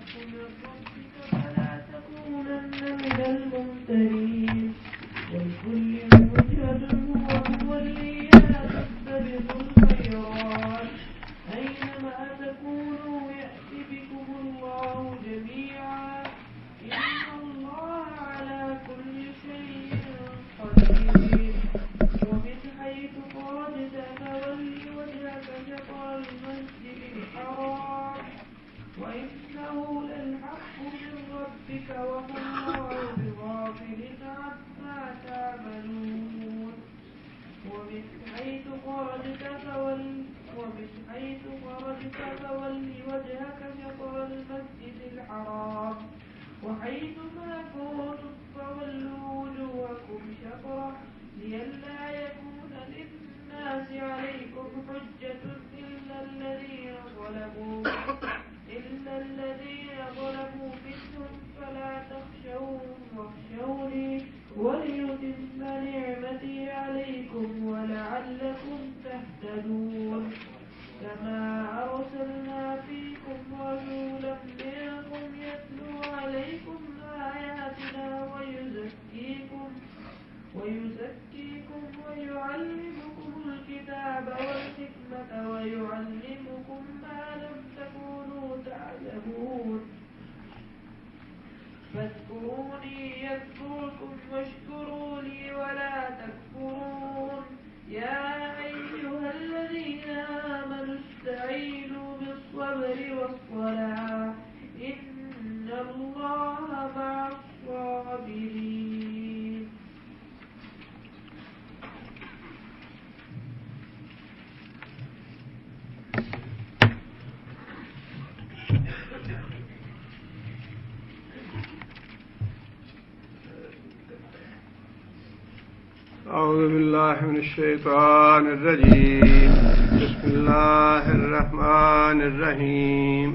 الحق من ربك فلا تكونن من الممترين ولكل وجهة هو موليها فاستبقوا الخيرات أينما تكونوا يأت بكم الله جميعا إن الله على كل شيء قدير ومن حيث خرجت فول وجهك شطر المسجد الحرام وإنه للحق من ربك وما الله بغافل عما تعملون ومن حيث خرجت فول وجهك شطر المسجد الحرام وحيث ما كنتم فولوا وجوهكم شطره لئلا يكون للناس عليكم حجة إلا الذين ظلموا منهم فلا تخشوهم واخشوني وليتم نعمتي عليكم ولعلكم تهتدون كما أرسلنا فيكم رسولا منكم يتلو عليكم آياتنا ويزكيكم ويعلمكم الكتاب والحكمة ويعلمكم ما لم تكونوا تعلمون فاذكروني يذكركم واشكروا لي ولا تكفرون يا أيها الذين آمنوا استعينوا بالصبر والصلاة إن الله مع الصابرين أعوذ بالله من الشيطان الرجيم بسم الله الرحمن الرحيم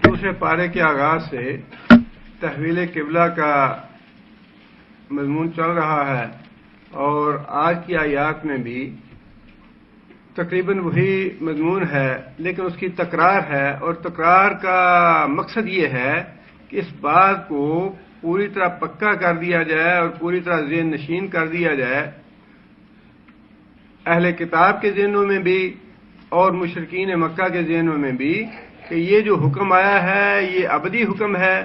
دوسرے پارے کے آغاز سے تحویل قبلہ کا مضمون چل رہا ہے اور آج کی آیات میں بھی تقریباً وہی مضمون ہے لیکن اس کی تکرار ہے اور تکرار کا مقصد یہ ہے کہ اس بات کو پوری طرح پکا کر دیا جائے اور پوری طرح ذہن نشین کر دیا جائے اہل کتاب کے ذہنوں میں بھی اور مشرکین مکہ کے ذہنوں میں بھی کہ یہ جو حکم آیا ہے یہ ابدی حکم ہے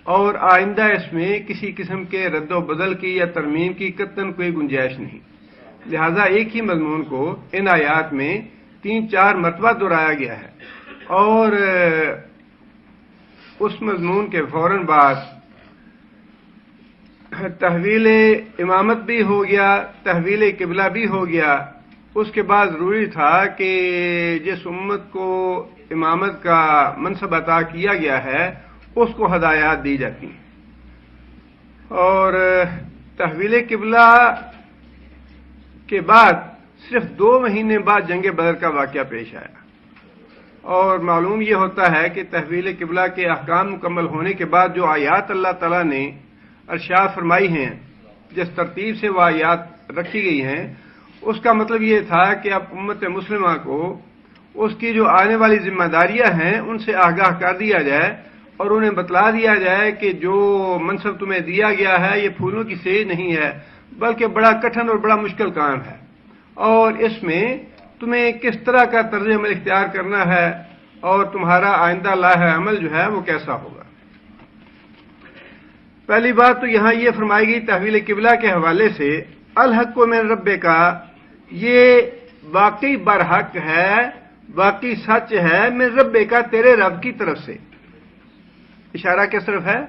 اور آئندہ اس میں کسی قسم کے رد و بدل کی یا ترمیم کی قطعاً کوئی گنجائش نہیں، لہذا ایک ہی مضمون کو ان آیات میں 3-4 مرتبہ دہرایا گیا ہے اور اس مضمون کے فوراً بعد تحویل امامت بھی ہو گیا، تحویل قبلہ بھی ہو گیا۔ اس کے بعد ضروری تھا کہ جس امت کو امامت کا منصب عطا کیا گیا ہے اس کو ہدایات دی جاتی ہیں، اور تحویل قبلہ کے بعد صرف 2 مہینے بعد جنگ بدر کا واقعہ پیش آیا، اور معلوم یہ ہوتا ہے کہ تحویل قبلہ کے احکام مکمل ہونے کے بعد جو آیات اللہ تعالیٰ نے ارشاد فرمائی ہیں، جس ترتیب سے وہ آیات رکھی گئی ہیں، اس کا مطلب یہ تھا کہ اب امت مسلمہ کو اس کی جو آنے والی ذمہ داریاں ہیں ان سے آگاہ کر دیا جائے اور انہیں بتلا دیا جائے کہ جو منصب تمہیں دیا گیا ہے یہ پھولوں کی سیج نہیں ہے بلکہ بڑا کٹھن اور بڑا مشکل کام ہے، اور اس میں تمہیں کس طرح کا طرز عمل اختیار کرنا ہے اور تمہارا آئندہ لاہ عمل جو ہے وہ کیسا ہوگا۔ پہلی بات تو یہاں یہ فرمائی گئی تحویل قبلہ کے حوالے سے الحق من رب کا، یہ واقعی برحق ہے، واقعی سچ ہے، من رب کا، تیرے رب کی طرف سے۔ اشارہ کس طرف ہے؟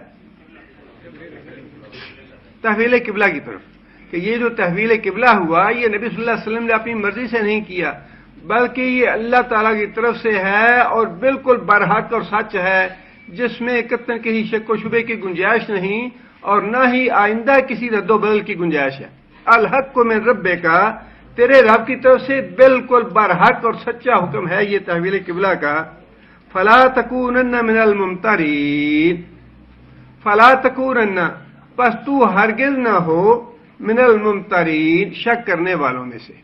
تحویل قبلہ کی طرف، کہ یہ جو تحویل قبلہ ہوا یہ نبی صلی اللہ علیہ وسلم نے اپنی مرضی سے نہیں کیا بلکہ یہ اللہ تعالیٰ کی طرف سے ہے اور بالکل برحق اور سچ ہے، جس میں قطعاً کسی شک و شبے کی گنجائش نہیں اور نہ ہی آئندہ کسی رد و بدل کی گنجائش ہے۔ الحق من رب کا، تیرے رب کی طرف سے بالکل برحق اور سچا حکم ہے یہ تحویل قبلہ کا۔ فلا تکونن من الممترین، فلا تکونن، پس تو ہرگز نہ ہو من الممترین، شک کرنے والوں میں سے۔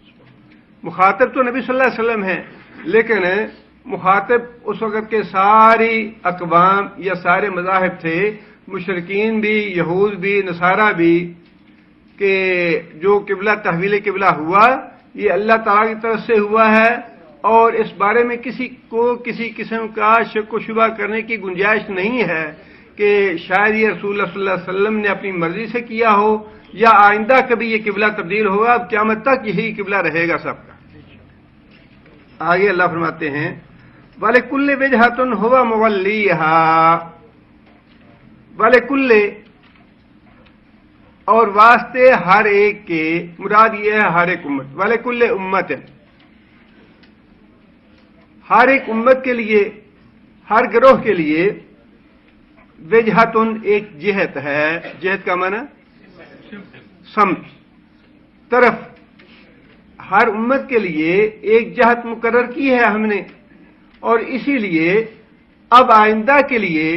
مخاطب تو نبی صلی اللہ علیہ وسلم ہیں، لیکن مخاطب اس وقت کے ساری اقوام یا سارے مذاہب تھے، مشرکین بھی، یہود بھی، نصارہ بھی، کہ جو قبلہ تحویل قبلہ ہوا یہ اللہ تعالیٰ کی طرف سے ہوا ہے، اور اس بارے میں کسی کو کسی قسم کا شک و شبہ کرنے کی گنجائش نہیں ہے کہ شاید یہ رسول اللہ صلی اللہ علیہ وسلم نے اپنی مرضی سے کیا ہو یا آئندہ کبھی یہ قبلہ تبدیل ہوگا، اب قیامت تک یہی قبلہ رہے گا سب کا۔ آگے اللہ فرماتے ہیں وَلِكُلِّ وِجْهَةٌ هُوَ مُوَلِّيهَا، وَلِكُلِّ اور واسطے ہر ایک کے، مراد یہ ہے ہر ایک امت، وَلِكُلِّ امت، ہر ایک امت کے لیے، ہر گروہ کے لیے، وجہتن ایک جہت ہے، جہت کا معنی سمت، طرف، ہر امت کے لیے ایک جہت مقرر کی ہے ہم نے، اور اسی لیے اب آئندہ کے لیے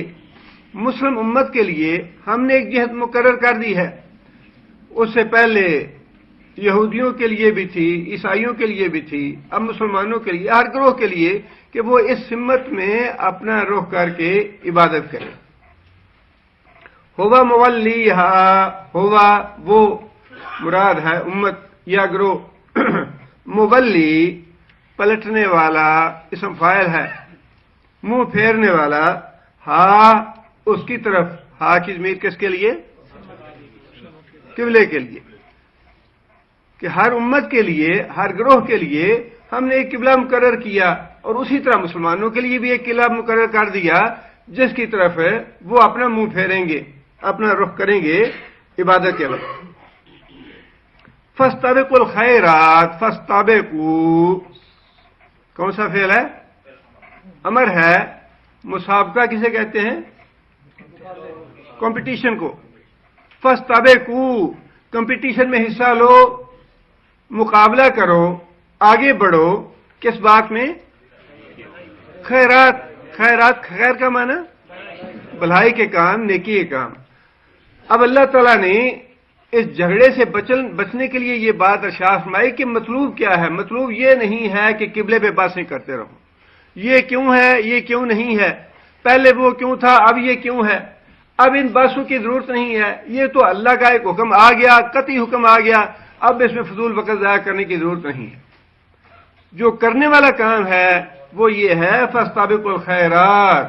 مسلم امت کے لیے ہم نے ایک جہت مقرر کر دی ہے۔ اس سے پہلے یہودیوں کے لیے بھی تھی، عیسائیوں کے لیے بھی تھی، اب مسلمانوں کے لیے، ہر گروہ کے لیے کہ وہ اس سمت میں اپنا رخ کر کے عبادت کرے۔ ہوا مولیہا، ہوا وہ مراد ہے امت یا گروہ، مولی پلٹنے والا اسم فاعل ہے، منہ پھیرنے والا، ہا اس کی طرف، ہا کی ضمیر کس کے لیے؟ قبلے کے لیے، کہ ہر امت کے لیے، ہر گروہ کے لیے ہم نے ایک قبلہ مقرر کیا، اور اسی طرح مسلمانوں کے لیے بھی ایک قبلہ مقرر کر دیا جس کی طرف وہ اپنا منہ پھیریں گے، اپنا رخ کریں گے عبادت کے وقت۔ فاستبقوا الخیرات، فاستبقوا کون سا فعل ہے؟ امر ہے۔ مسابقہ کسے کہتے ہیں؟ کمپٹیشن کو۔ فاستبقوا کمپٹیشن میں حصہ لو، مقابلہ کرو، آگے بڑھو، کس بات میں؟ خیرات، خیرات خیر کا معنی بھلائی کے کام، نیکی کے کام۔ اب اللہ تعالیٰ نے اس جھگڑے سے بچنے کے لیے یہ بات ارشاد فرمائی کہ مطلوب کیا ہے؟ مطلوب یہ نہیں ہے کہ قبلے پہ باتیں کرتے رہو، یہ کیوں ہے، یہ کیوں نہیں ہے، پہلے وہ کیوں تھا، اب یہ کیوں ہے، اب ان باتوں کی ضرورت نہیں ہے، یہ تو اللہ کا ایک حکم آ گیا، قطعی حکم آ گیا، اب اس میں فضول وقت ضائع کرنے کی ضرورت نہیں ہے۔ جو کرنے والا کام ہے وہ یہ ہے فاستبقوا الخیرات،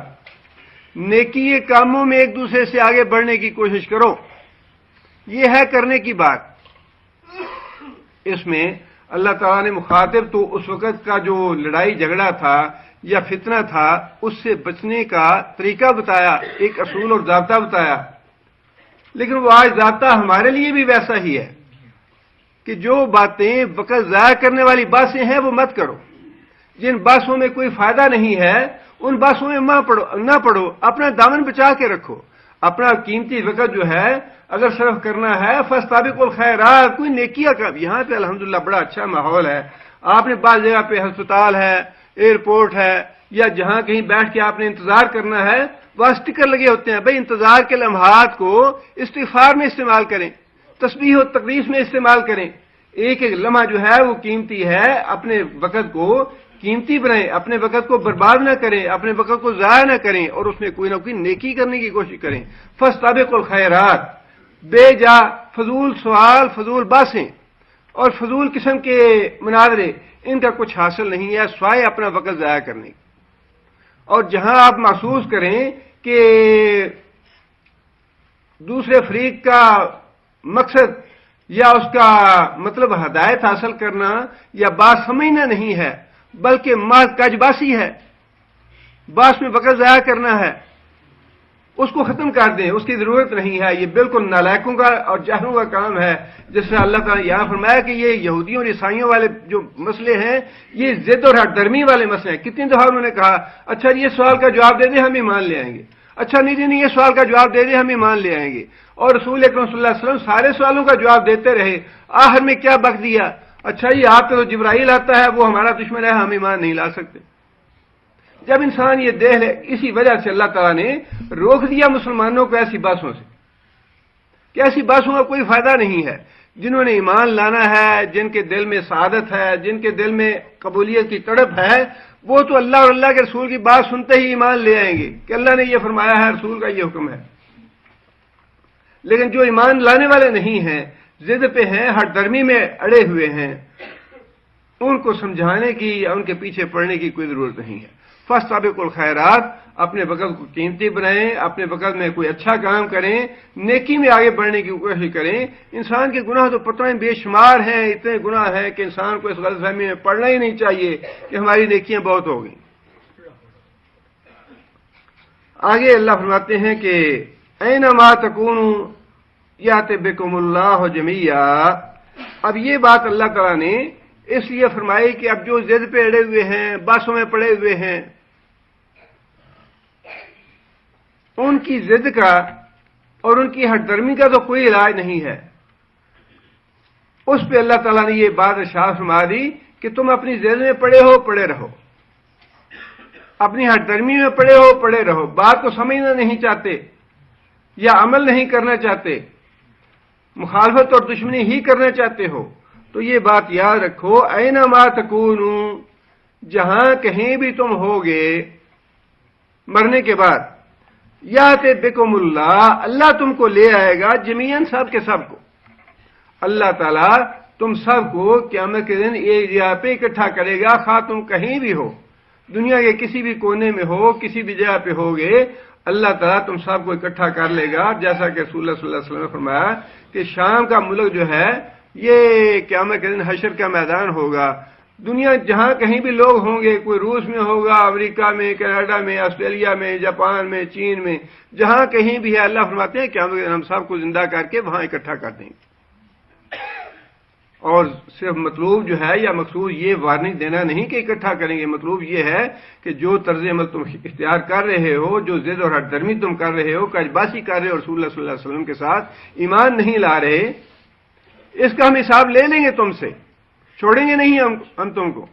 نیکی کے کاموں میں ایک دوسرے سے آگے بڑھنے کی کوشش کرو، یہ ہے کرنے کی بات۔ اس میں اللہ تعالیٰ نے مخاطب تو اس وقت کا جو لڑائی جھگڑا تھا یا فتنہ تھا اس سے بچنے کا طریقہ بتایا، ایک اصول اور ضابطہ بتایا، لیکن وہ آج ضابطہ ہمارے لیے بھی ویسا ہی ہے کہ جو باتیں وقت ضائع کرنے والی باتیں ہیں وہ مت کرو، جن باتوں میں کوئی فائدہ نہیں ہے ان باتوں میں نہ پڑھو، اپنا دامن بچا کے رکھو، اپنا قیمتی وقت جو ہے اگر صرف کرنا ہے فاستبقوا الخیرات، کوئی نیکیاں کا۔ یہاں پہ الحمدللہ بڑا اچھا ماحول ہے، آپ نے بعض جگہ پہ ہسپتال ہے، ایئرپورٹ ہے، یا جہاں کہیں بیٹھ کے آپ نے انتظار کرنا ہے وہاں سٹیکر لگے ہوتے ہیں، بھئی انتظار کے لمحات کو استغفار میں استعمال کریں، تسبیح و تقدیس میں استعمال کریں، ایک ایک لمحہ جو ہے وہ قیمتی ہے، اپنے وقت کو قیمتی بنائیں، اپنے وقت کو برباد نہ کریں، اپنے وقت کو ضائع نہ کریں، اور اس میں کوئی نہ کوئی نیکی کرنے کی کوشش کریں۔ فاستبقوا الخیرات، بے جا فضول سوال، فضول باتیں اور فضول قسم کے مناظرے، ان کا کچھ حاصل نہیں ہے سوائے اپنا وقت ضائع کرنے کی۔ اور جہاں آپ محسوس کریں کہ دوسرے فریق کا مقصد یا اس کا مطلب ہدایت حاصل کرنا یا بات سمجھنا نہیں ہے بلکہ محض کجباسی ہے، بات میں وقت ضائع کرنا ہے، اس کو ختم کر دیں، اس کی ضرورت نہیں ہے۔ یہ بالکل نالائقوں کا اور جاہلوں کا کام ہے، جس سے اللہ تعالیٰ یہاں فرمایا کہ یہ یہودیوں اور عیسائیوں والے جو مسئلے ہیں یہ ضد اور ہٹ درمی والے مسئلے ہیں۔ کتنی دفعہ انہوں نے کہا اچھا یہ سوال کا جواب دے دیں ہم ایمان لے آئیں گے، اچھا نہیں یہ سوال کا جواب دے دیں ہم ایمان لے آئیں گے، اور رسول اکرم صلی اللہ علیہ وسلم سارے سوالوں کا جواب دیتے رہے، آخر میں کیا بک دیا، اچھا یہ آپ کا تو جبرائیل آتا ہے وہ ہمارا دشمن ہے، ہم ایمان نہیں لا سکتے۔ جب انسان یہ دیکھ لے، اسی وجہ سے اللہ تعالیٰ نے روک دیا مسلمانوں کو ایسی باتوں سے کہ ایسی باتوں کا کوئی فائدہ نہیں ہے۔ جنہوں نے ایمان لانا ہے، جن کے دل میں سعادت ہے، جن کے دل میں قبولیت کی تڑپ ہے، وہ تو اللہ اور اللہ کے رسول کی بات سنتے ہی ایمان لے آئیں گے کہ اللہ نے یہ فرمایا ہے، رسول کا یہ حکم ہے۔ لیکن جو ایمان لانے والے نہیں ہیں، ضد پہ ہیں، ہر درمی میں اڑے ہوئے ہیں، ان کو سمجھانے کی یا ان کے پیچھے پڑنے کی کوئی ضرورت نہیں ہے۔ فاستبقوا الخیرات، اپنے وقت کو قیمتی بنائیں، اپنے وقت میں کوئی اچھا کام کریں، نیکی میں آگے بڑھنے کی کوشش کریں۔ انسان کے گناہ تو پتہ نہیں بے شمار ہیں، اتنے گناہ ہیں کہ انسان کو اس غلط فہمی میں پڑنا ہی نہیں چاہیے کہ ہماری نیکیاں بہت ہو گئیں۔ آگے اللہ فرماتے ہیں کہ اینما تکونوا یأت بکم اللہ جمیعا۔ اب یہ بات اللہ تعالیٰ نے اس لیے فرمائی کہ اب جو ضد پہ اڑے ہوئے ہیں، باسوں میں پڑے ہوئے ہیں، ان کی ضد کا اور ان کی ہٹ درمی کا تو کوئی علاج نہیں ہے۔ اس پہ اللہ تعالیٰ نے یہ بات ارشاد فرما دی کہ تم اپنی ضد میں پڑے ہو، پڑے رہو، اپنی ہٹ درمی میں پڑے ہو، پڑے رہو، بات کو سمجھنا نہیں چاہتے یا عمل نہیں کرنا چاہتے، مخالفت اور دشمنی ہی کرنا چاہتے ہو، تو یہ بات یاد رکھو، اینما تکونوا، جہاں کہیں بھی تم ہوگے مرنے کے بعد، یأت بکم اللہ، اللہ تم کو لے آئے گا جمیعاً، سب کے سب کو۔ اللہ تعالیٰ تم سب کو قیامت کے دن ایک جگہ پہ اکٹھا کرے گا، خواہ تم کہیں بھی ہو، دنیا کے کسی بھی کونے میں ہو، کسی بھی جگہ پہ ہوگے، اللہ تعالیٰ تم سب کو اکٹھا کر لے گا۔ جیسا کہ رسول اللہ صلی اللہ علیہ وسلم نے فرمایا کہ شام کا ملک جو ہے یہ قیامت کے دن حشر کا میدان ہوگا۔ دنیا جہاں کہیں بھی لوگ ہوں گے، کوئی روس میں ہوگا، امریکہ میں، کینیڈا میں، آسٹریلیا میں، جاپان میں، چین میں، جہاں کہیں بھی ہے، اللہ فرماتے ہیں قیامت کے دن ہم سب کو زندہ کر کے وہاں اکٹھا کر دیں گے۔ اور صرف مطلوب جو ہے یا مقصود یہ وارننگ دینا نہیں کہ اکٹھا کریں گے، مطلوب یہ ہے کہ جو طرز عمل تم اختیار کر رہے ہو، جو ضد اور ہٹ درمی تم کر رہے ہو، کاجبازی کر رہے ہو رسول اللہ صلی اللہ علیہ وسلم کے ساتھ، ایمان نہیں لا رہے، اس کا ہم حساب لے لیں گے تم سے، چھوڑیں گے نہیں ہم تم کو۔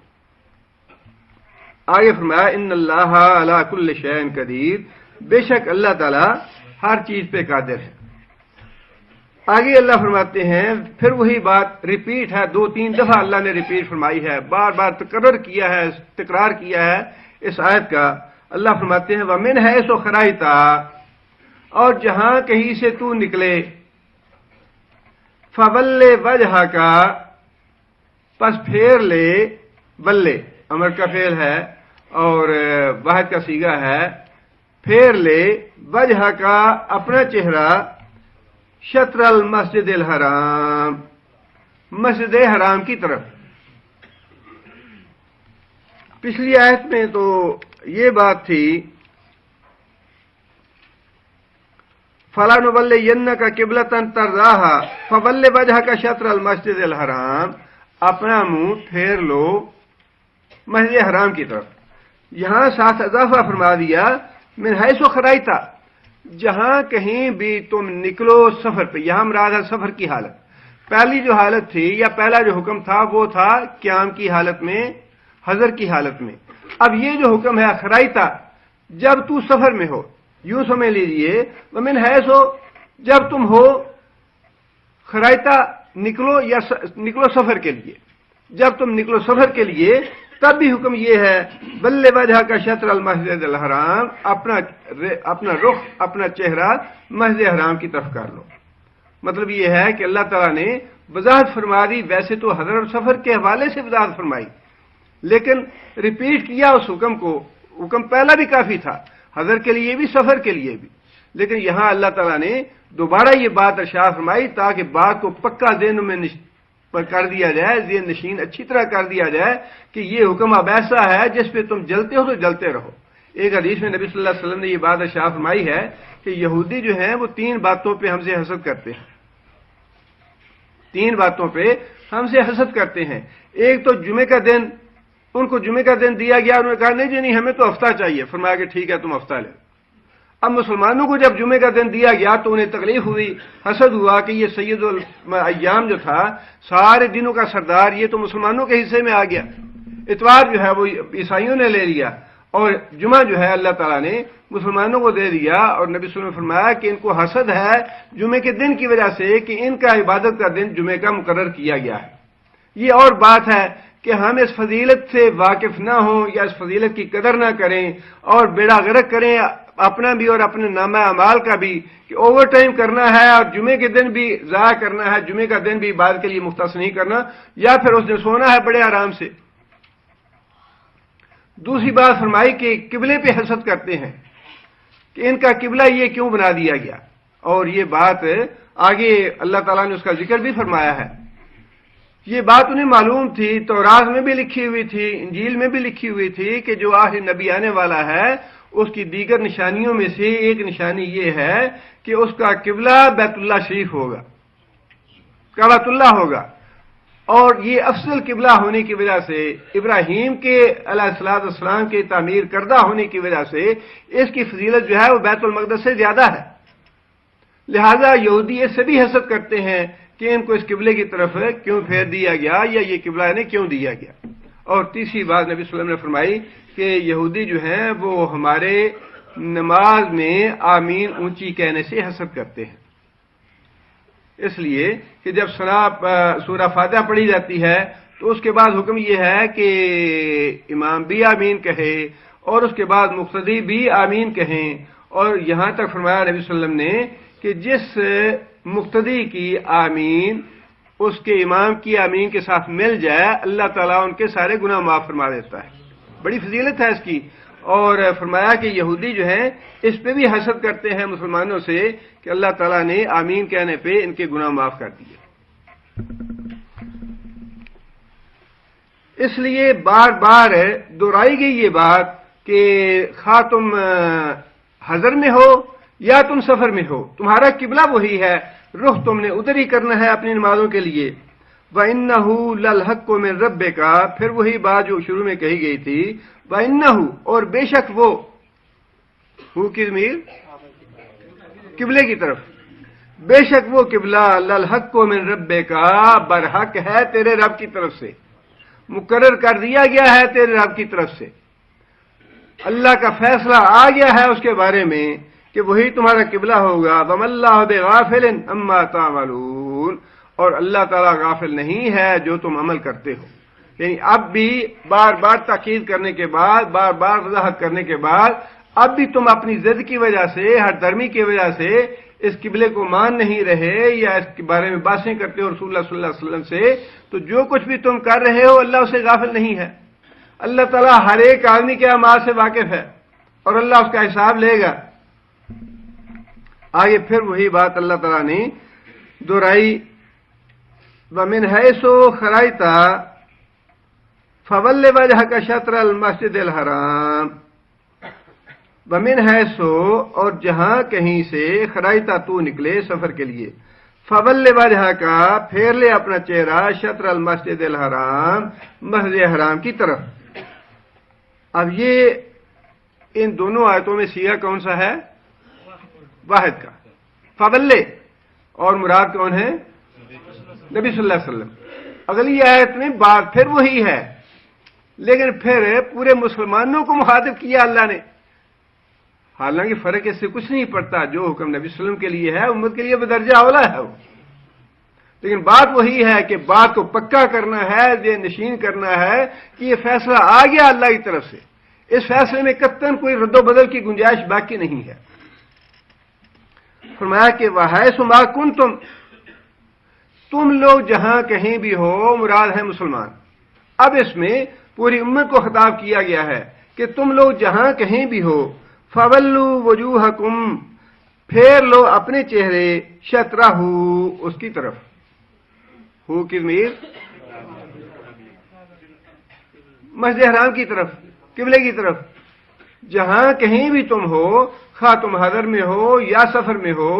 آگے فرمایا ان اللہ علی کل شیء قدیر، بے شک اللہ تعالی ہر چیز پہ قادر ہے۔ آگے اللہ فرماتے ہیں، پھر وہی بات ریپیٹ ہے، 2-3 دفعہ اللہ نے ریپیٹ فرمائی ہے، بار بار تکرار کیا ہے اس آیت کا۔ اللہ فرماتے ہیں وَمِنْ حَيْثُ خَرَجْتَ، اور جہاں کہیں سے تو نکلے، فَوَلِّ وَجْهَكَ، پس پھیر لے، ولے امر کا فعل ہے اور واحد کا صیغہ ہے، پھیر لے، وجہ کا اپنا چہرہ، شطر المسجد الحرام، مسجد حرام کی طرف۔ پچھلی آیت میں تو یہ بات تھی فَلَنُوَلِّيَنَّكَ قِبْلَةً تَرْضَاهَا فَوَلِّ وَجْهَكَ شَطْرَ الْمَسْجِدِ الْحَرَامِ، اپنا منہ پھیر لو مسجد حرام کی طرف۔ یہاں ساتھ اضافہ فرما دیا من حیث خرجت، جہاں کہیں بھی تم نکلو سفر پہ، یہاں مراد ہے سفر کی حالت۔ پہلی جو حالت تھی یا پہلا جو حکم تھا وہ تھا قیام کی حالت میں، حضر کی حالت میں۔ اب یہ جو حکم ہے خرجت، جب تو سفر میں ہو، یوں سمجھ لیجئے ومن حیث، جب تم ہو خرجت، نکلو یا نکلو سفر کے لیے، جب تم نکلو سفر کے لیے تب بھی حکم یہ ہے بل وجہ کا شطر المسجد الحرام، اپنا رخ، اپنا چہرہ مسجد حرام کی طرف کر لو۔ مطلب یہ ہے کہ اللہ تعالیٰ نے وضاحت فرما دی، ویسے تو حضر اور سفر کے حوالے سے وضاحت فرمائی، لیکن ریپیٹ کیا اس حکم کو۔ حکم پہلا بھی کافی تھا، حضر کے لیے بھی، سفر کے لیے بھی، لیکن یہاں اللہ تعالیٰ نے دوبارہ یہ بات ارشاد فرمائی تاکہ بات کو پکا ذہن میں پر کر دیا جائے، ذہن نشین اچھی طرح کر دیا جائے کہ یہ حکم اب ایسا ہے جس پہ تم جلتے ہو تو جلتے رہو۔ ایک حدیث میں نبی صلی اللہ علیہ وسلم نے یہ بات ارشاد فرمائی ہے کہ یہودی جو ہیں وہ 3 باتوں پہ ہم سے حسد کرتے ہیں، 3 باتوں پہ ہم سے حسد کرتے ہیں۔ ایک تو جمعے کا دن، ان کو جمعے کا دن دیا گیا، انہوں نے کہا نہیں جی نہیں، ہمیں تو ہفتہ چاہیے، فرمایا کہ ٹھیک ہے تم ہفتہ لے۔ اب مسلمانوں کو جب جمعے کا دن دیا گیا تو انہیں تکلیف ہوئی، حسد ہوا کہ یہ سید الایام جو تھا، سارے دنوں کا سردار، یہ تو مسلمانوں کے حصے میں آ گیا۔ اتوار جو ہے وہ عیسائیوں نے لے لیا اور جمعہ جو ہے اللہ تعالیٰ نے مسلمانوں کو دے دیا، اور نبی صلی اللہ علیہ وسلم نے فرمایا کہ ان کو حسد ہے جمعے کے دن کی وجہ سے کہ ان کا عبادت کا دن جمعے کا مقرر کیا گیا ہے۔ یہ اور بات ہے کہ ہم اس فضیلت سے واقف نہ ہوں یا اس فضیلت کی قدر نہ کریں اور بیڑا غرق کریں اپنا بھی اور اپنے نامہ اعمال کا بھی، کہ اوور ٹائم کرنا ہے اور جمعے کے دن بھی ضائع کرنا ہے، جمعے کا دن بھی عبادت کے لیے مختص نہیں کرنا، یا پھر اس دن سونا ہے بڑے آرام سے۔ دوسری بات فرمائی کہ قبلے پہ حسد کرتے ہیں کہ ان کا قبلہ یہ کیوں بنا دیا گیا، اور یہ بات آگے اللہ تعالیٰ نے اس کا ذکر بھی فرمایا ہے۔ یہ بات انہیں معلوم تھی، تورات میں بھی لکھی ہوئی تھی، انجیل میں بھی لکھی ہوئی تھی کہ جو آخری نبی آنے والا ہے اس کی دیگر نشانیوں میں سے ایک نشانی یہ ہے کہ اس کا قبلہ بیت اللہ شریف ہوگا، کعبۃ اللہ ہوگا، اور یہ افضل قبلہ ہونے کی وجہ سے، ابراہیم کے علیہ السلام کے تعمیر کردہ ہونے کی وجہ سے اس کی فضیلت جو ہے وہ بیت المقدس سے زیادہ ہے۔ لہذا یہودی اس سے بھی حسد کرتے ہیں کہ ان کو اس قبلے کی طرف کیوں پھیر دیا گیا یا یہ قبلہ انہیں کیوں دیا گیا۔ اور تیسری بات نبی صلی اللہ علیہ وسلم نے فرمائی کہ یہودی جو ہیں وہ ہمارے نماز میں آمین اونچی کہنے سے حسد کرتے ہیں، اس لیے کہ جب سورہ فاتحہ پڑھی جاتی ہے تو اس کے بعد حکم یہ ہے کہ امام بھی آمین کہے اور اس کے بعد مقتدی بھی آمین کہیں، اور یہاں تک فرمایا نبی صلی اللہ علیہ وسلم نے کہ جس مقتدی کی آمین اس کے امام کی آمین کے ساتھ مل جائے اللہ تعالیٰ ان کے سارے گناہ معاف فرما دیتا ہے۔ بڑی فضیلت ہے اس کی، اور فرمایا کہ یہودی جو ہیں اس پہ بھی حسد کرتے ہیں مسلمانوں سے کہ اللہ تعالیٰ نے آمین کہنے پہ ان کے گناہ معاف کر دیے۔ اس لیے بار بار دہرائی گئی یہ بات کہ خواہ تم حضر میں ہو یا تم سفر میں ہو، تمہارا قبلہ وہی ہے، رخ تم نے ادھر ہی کرنا ہے اپنی نمازوں کے لیے۔ وَإِنَّهُ لَلْحَقُّ مِن رَبِّكَ، پھر وہی بات جو شروع میں کہی گئی تھی، وَإِنَّهُ، اور بے شک وہ، ہو کی ضمیر قبلے کی طرف، بے شک وہ قبلہ لَلْحَقُّ مِن رَبِّكَ، برحق ہے تیرے رب کی طرف سے، مقرر کر دیا گیا ہے تیرے رب کی طرف سے، اللہ کا فیصلہ آ گیا ہے اس کے بارے میں کہ وہی تمہارا قبلہ ہوگا۔ وَمَا اللَّهُ بِغَافِلٍ عَمَّا تَعْمَلُونَ، اور اللہ تعالیٰ غافل نہیں ہے جو تم عمل کرتے ہو۔ یعنی اب بھی بار بار تاکید کرنے کے بعد، بار بار وضاحت کرنے کے بعد، اب بھی تم اپنی ضد کی وجہ سے، ہر درمی کی وجہ سے اس قبلے کو مان نہیں رہے یا اس کے بارے میں باتیں کرتے ہو رسول اللہ صلی اللہ علیہ وسلم سے، تو جو کچھ بھی تم کر رہے ہو اللہ اسے غافل نہیں ہے۔ اللہ تعالیٰ ہر ایک آدمی کے اعمال سے واقف ہے اور اللہ اس کا حساب لے گا۔ آگے پھر وہی بات اللہ تعالیٰ نے دہرائی، وَمِنْ حَيْثُ خَرَجْتَ فَوَلِّ وَجْهَكَ شَطْرَ الْمَسْجِدِ الْحَرَامِ، وَمِنْ حَيْثُ، اور جہاں کہیں سے، خرجت تو نکلے سفر کے لیے، فَوَلِّ وَجْهَكَ، پھیر لے اپنا چہرہ، شطر المسجد الحرام، مسجد حرام کی طرف۔ اب یہ ان دونوں آیتوں میں سیغہ کون سا ہے؟ واحد کا، فَوَلِّ، اور مراد کون ہے؟ نبی صلی اللہ علیہ وسلم۔ اگلی آیت میں بات پھر وہی ہے، لیکن پھر پورے مسلمانوں کو مخاطب کیا اللہ نے، حالانکہ فرق اس سے کچھ نہیں پڑتا، جو حکم نبی صلی اللہ علیہ وسلم کے لیے ہے امت کے لیے بدرجہ اولا ہے وہ، لیکن بات وہی ہے کہ بات کو پکا کرنا ہے، یہ نشین کرنا ہے کہ یہ فیصلہ آ گیا اللہ کی طرف سے، اس فیصلے میں قطعاً کوئی رد و بدل کی گنجائش باقی نہیں ہے۔ فرمایا کہ وَحَيْثُ مَا كُنتُمْ، تم لوگ جہاں کہیں بھی ہو، مراد ہے مسلمان۔ اب اس میں پوری امت کو خطاب کیا گیا ہے کہ تم لوگ جہاں کہیں بھی ہو، فَوَلُّوا وُجُوهَكُمْ، پھیر لو اپنے چہرے، شطرہ، اس کی طرف، ہو کی ضمیر مسجد حرام کی طرف، قبلے کی طرف، جہاں کہیں بھی تم ہو، خواہ تم حضر میں ہو یا سفر میں ہو،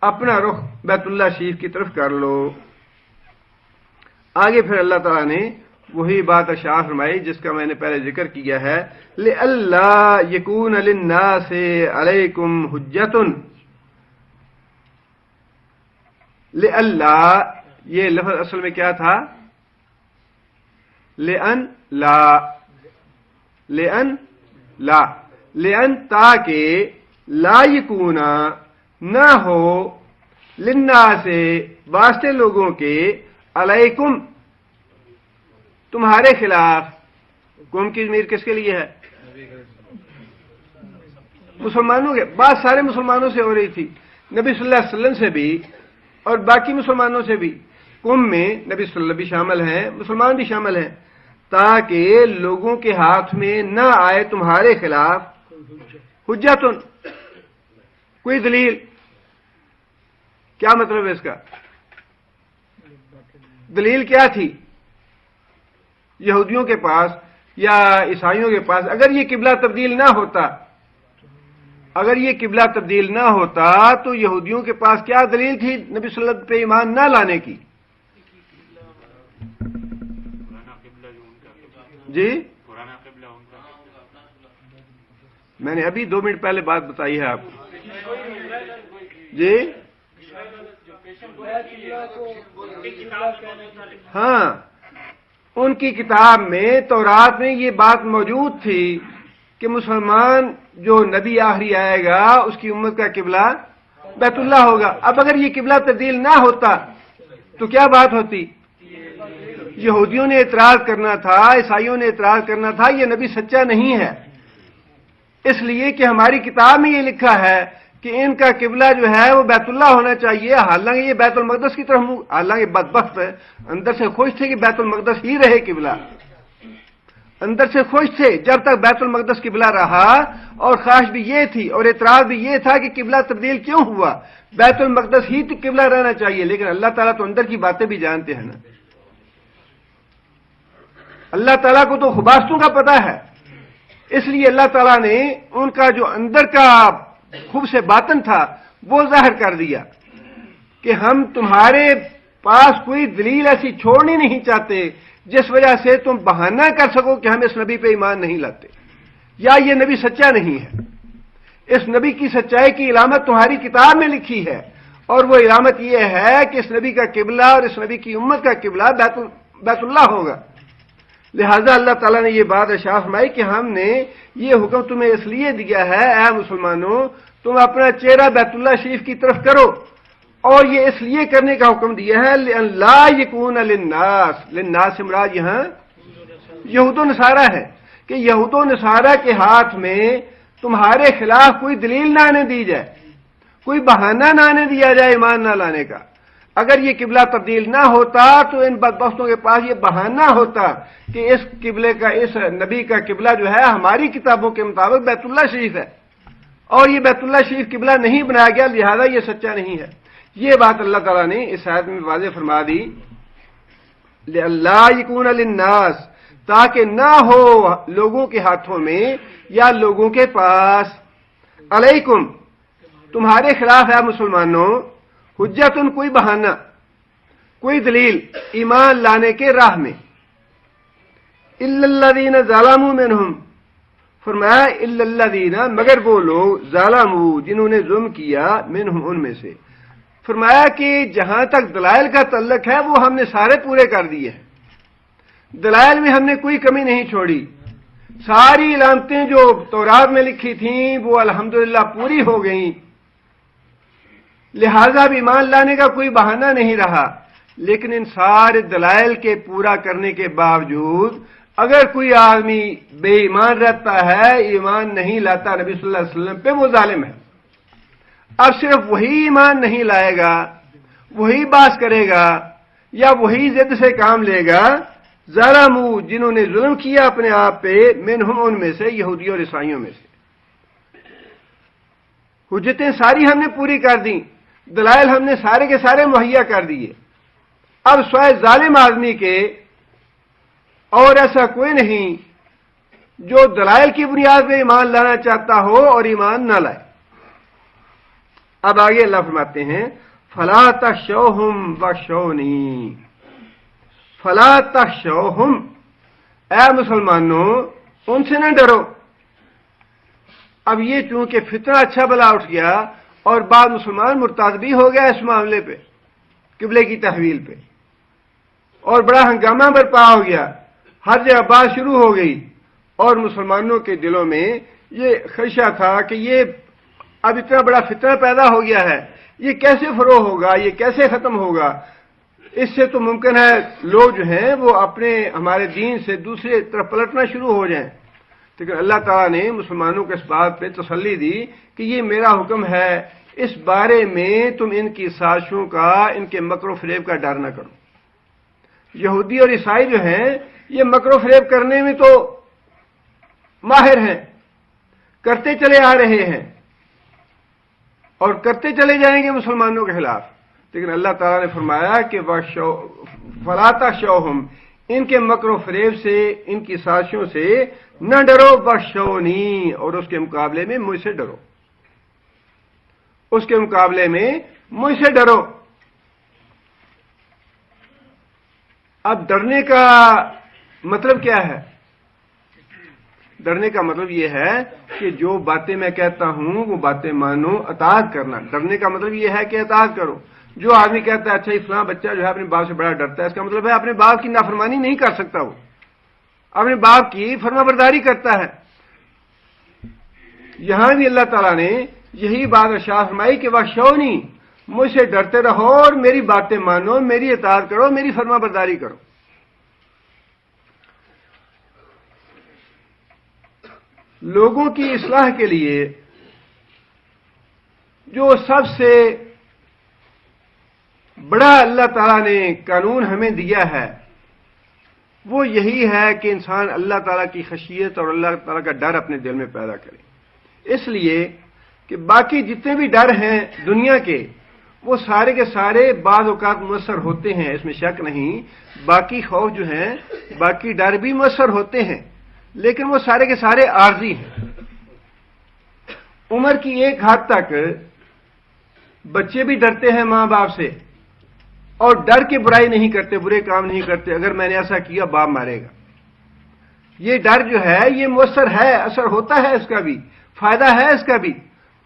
اپنا رخ بیت اللہ شریف کی طرف کر لو۔ آگے پھر اللہ تعالیٰ نے وہی بات ارشاد فرمائی جس کا میں نے پہلے ذکر کیا ہے، لِأَلَّا يَكُونَ لِلنَّاسِ عَلَيْكُمْ حُجَّةٌ، لِأَلَّا، یہ لفظ اصل میں کیا تھا؟ لِأَن لا، لِأَن لا لأن تاکہ لا یکونا نہ ہو للناس سے واسطے لوگوں کے علیکم تمہارے خلاف. قوم کی ضمیر کس کے لیے ہے؟ مسلمانوں کے. بات سارے مسلمانوں سے ہو رہی تھی، نبی صلی اللہ علیہ وسلم سے بھی اور باقی مسلمانوں سے بھی. قوم میں نبی صلی اللہ علیہ وسلم بھی شامل ہیں، مسلمان بھی شامل ہیں، تاکہ لوگوں کے ہاتھ میں نہ آئے تمہارے خلاف حجتن کوئی دلیل. کیا مطلب ہے اس کا؟ دلیل کیا تھی یہودیوں کے پاس یا عیسائیوں کے پاس؟ اگر یہ قبلہ تبدیل نہ ہوتا، اگر یہ قبلہ تبدیل نہ ہوتا تو یہودیوں کے پاس کیا دلیل تھی نبی صلی اللہ علیہ وسلم پہ ایمان نہ لانے کی؟ جی میں نے ابھی 2 منٹ پہلے بات بتائی ہے آپ کو. جی ہاں، ان کی کتاب میں تورات میں یہ بات موجود تھی کہ مسلمان جو نبی آخری آئے گا اس کی امت کا قبلہ بیت اللہ ہوگا. اب اگر یہ قبلہ تبدیل نہ ہوتا تو کیا بات ہوتی؟ یہودیوں نے اعتراض کرنا تھا، عیسائیوں نے اعتراض کرنا تھا یہ نبی سچا نہیں ہے، اس لیے کہ ہماری کتاب میں یہ لکھا ہے کہ ان کا قبلہ جو ہے وہ بیت اللہ ہونا چاہیے، حالانکہ یہ بیت المقدس کی طرف حالانکہ بدبخت اندر سے خوش تھے کہ بیت المقدس ہی رہے قبلہ، اندر سے خوش تھے جب تک بیت المقدس قبلہ رہا، اور خواہش بھی یہ تھی اور اعتراض بھی یہ تھا کہ قبلہ تبدیل کیوں ہوا، بیت المقدس ہی قبلہ رہنا چاہیے. لیکن اللہ تعالیٰ تو اندر کی باتیں بھی جانتے ہیں نا، اللہ تعالیٰ کو تو خباستوں کا پتہ ہے، اس لیے اللہ تعالیٰ نے ان کا جو اندر کا خوب سے باطن تھا وہ ظاہر کر دیا کہ ہم تمہارے پاس کوئی دلیل ایسی چھوڑنی نہیں چاہتے جس وجہ سے تم بہانہ کر سکو کہ ہم اس نبی پہ ایمان نہیں لاتے یا یہ نبی سچا نہیں ہے. اس نبی کی سچائی کی علامت تمہاری کتاب میں لکھی ہے، اور وہ علامت یہ ہے کہ اس نبی کا قبلہ اور اس نبی کی امت کا قبلہ بیت اللہ ہوگا. لہذا اللہ تعالیٰ نے یہ بات ارشاد فرمائی کہ ہم نے یہ حکم تمہیں اس لیے دیا ہے اے مسلمانوں تم اپنا چہرہ بیت اللہ شریف کی طرف کرو، اور یہ اس لیے کرنے کا حکم دیا ہے لا یکون للناس. للناس سے مراد یہاں یہود و نصارہ ہے کہ یہود و نصارہ کے ہاتھ میں تمہارے خلاف کوئی دلیل نہ آنے دی جائے، کوئی بہانہ نہ آنے دیا جائے ایمان نہ لانے کا. اگر یہ قبلہ تبدیل نہ ہوتا تو ان بدبختوں کے پاس یہ بہانہ ہوتا کہ اس قبلے کا اس نبی کا قبلہ جو ہے ہماری کتابوں کے مطابق بیت اللہ شریف ہے، اور یہ بیت اللہ شریف قبلہ نہیں بنایا گیا لہذا یہ سچا نہیں ہے. یہ بات اللہ تعالیٰ نے اس آیت میں واضح فرما دی لَأَلَّا يَكُونَ لِلنَّاسِ تاکہ نہ ہو لوگوں کے ہاتھوں میں یا لوگوں کے پاس علیکم تمہارے خلاف ہے مسلمانوں حجتن کوئی بہانہ کوئی دلیل ایمان لانے کے راہ میں. الا الذین ظلموا منہم فرمایا الا الذین مگر وہ لوگ ظلموا جنہوں نے ظلم کیا منہم ان میں سے. فرمایا کہ جہاں تک دلائل کا تعلق ہے وہ ہم نے سارے پورے کر دیے ہیں، دلائل میں ہم نے کوئی کمی نہیں چھوڑی، ساری علامتیں جو تورات میں لکھی تھیں وہ الحمدللہ پوری ہو گئیں، لہذا بھی ایمان لانے کا کوئی بہانہ نہیں رہا. لیکن ان سارے دلائل کے پورا کرنے کے باوجود اگر کوئی آدمی بے ایمان رہتا ہے، ایمان نہیں لاتا نبی صلی اللہ علیہ وسلم پہ، وہ ظالم ہے. اب صرف وہی ایمان نہیں لائے گا، وہی باس کرے گا یا وہی ضد سے کام لے گا ظلموا جنہوں نے ظلم کیا اپنے آپ پہ منہم ان میں سے یہودیوں اور عیسائیوں میں سے. حجتیں ساری ہم نے پوری کر دیں، دلائل ہم نے سارے کے سارے مہیا کر دیے. اب سوائے ظالم آدمی کے اور ایسا کوئی نہیں جو دلائل کی بنیاد پہ ایمان لانا چاہتا ہو اور ایمان نہ لائے. اب آگے اللہ فرماتے ہیں فلا تخشوہم واخشونی. فلا تخشوہم اے مسلمانوں ان سے نہ ڈرو. اب یہ چونکہ فتنہ اچھا بلا اٹھ گیا اور بعض مسلمان مرتد بھی ہو گیا اس معاملے پہ، قبلے کی تحویل پہ، اور بڑا ہنگامہ برپا ہو گیا، ہر جگہ بات شروع ہو گئی، اور مسلمانوں کے دلوں میں یہ خدشہ تھا کہ یہ اب اتنا بڑا فتنہ پیدا ہو گیا ہے، یہ کیسے فروغ ہوگا، یہ کیسے ختم ہوگا؟ اس سے تو ممکن ہے لوگ جو ہیں وہ اپنے ہمارے دین سے دوسری طرف پلٹنا شروع ہو جائیں، لیکن اللہ تعالیٰ نے مسلمانوں کو اس بات پہ تسلی دی کہ یہ میرا حکم ہے، اس بارے میں تم ان کی سازشوں کا، ان کے مکر و فریب کا ڈر نہ کرو۔ یہودی اور عیسائی جو ہیں یہ مکر و فریب کرنے میں تو ماہر ہیں، کرتے چلے آ رہے ہیں اور کرتے چلے جائیں گے مسلمانوں کے خلاف، لیکن اللہ تعالیٰ نے فرمایا کہ فَلَا تَخْشَوْهُمْ، ان کے مکر و فریب سے، ان کی سازشوں سے نہ ڈرو، وَاخْشَوْنِی، اور اس کے مقابلے میں مجھ سے ڈرو، اس کے مقابلے میں مجھ سے ڈرو۔ اب ڈرنے کا مطلب کیا ہے؟ ڈرنے کا مطلب یہ ہے کہ جو باتیں میں کہتا ہوں وہ باتیں مانو، اطاعت کرنا۔ ڈرنے کا مطلب یہ ہے کہ اطاعت کرو۔ جو آدمی کہتا ہے اچھا فلاں بچہ جو ہے اپنے باپ سے بڑا ڈرتا ہے، اس کا مطلب ہے اپنے باپ کی نافرمانی نہیں کر سکتا، وہ اپنے باپ کی فرما برداری کرتا ہے۔ یہاں بھی اللہ تعالیٰ نے یہی بات ارشاد فرمائی کہ وَاخْشَوْنِی، مجھ سے ڈرتے رہو اور میری باتیں مانو، میری اطاعت کرو، میری فرما برداری کرو۔ لوگوں کی اصلاح کے لیے جو سب سے بڑا اللہ تعالیٰ نے قانون ہمیں دیا ہے وہ یہی ہے کہ انسان اللہ تعالیٰ کی خشیت اور اللہ تعالیٰ کا ڈر اپنے دل میں پیدا کرے۔ اس لیے کہ باقی جتنے بھی ڈر ہیں دنیا کے وہ سارے کے سارے بعض اوقات مؤثر ہوتے ہیں، اس میں شک نہیں۔ باقی خوف جو ہیں، باقی ڈر بھی مؤثر ہوتے ہیں، لیکن وہ سارے کے سارے عارضی ہیں۔ عمر کی ایک حد تک بچے بھی ڈرتے ہیں ماں باپ سے اور ڈر کے برائی نہیں کرتے، برے کام نہیں کرتے، اگر میں نے ایسا کیا باپ مارے گا۔ یہ ڈر جو ہے یہ مؤثر ہے، اثر ہوتا ہے، اس کا بھی فائدہ ہے، اس کا بھی،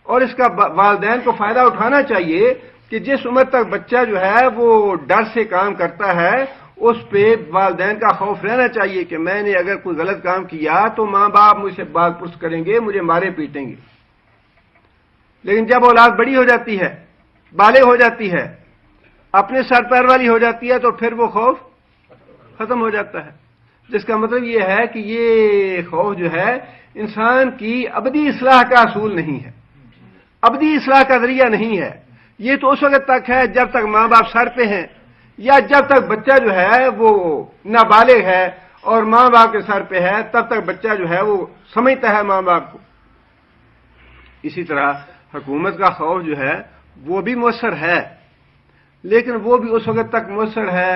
اور اس کا والدین کو فائدہ اٹھانا چاہیے کہ جس عمر تک بچہ جو ہے وہ ڈر سے کام کرتا ہے اس پہ والدین کا خوف رہنا چاہیے کہ میں نے اگر کوئی غلط کام کیا تو ماں باپ مجھ سے بات پرس کریں گے، مجھے مارے پیٹیں گے۔ لیکن جب اولاد بڑی ہو جاتی ہے، بالغ ہو جاتی ہے، اپنے سر پیر والی ہو جاتی ہے، تو پھر وہ خوف ختم ہو جاتا ہے، جس کا مطلب یہ ہے کہ یہ خوف جو ہے انسان کی ابدی اصلاح کا اصول نہیں ہے، ابدی اصلاح کا ذریعہ نہیں ہے۔ یہ تو اس وقت تک ہے جب تک ماں باپ سر پہ ہیں، یا جب تک بچہ جو ہے وہ نابالغ ہے اور ماں باپ کے سر پہ ہے، تب تک بچہ جو ہے وہ سمجھتا ہے ماں باپ کو۔ اسی طرح حکومت کا خوف جو ہے وہ بھی مؤثر ہے، لیکن وہ بھی اس وقت تک مؤثر ہے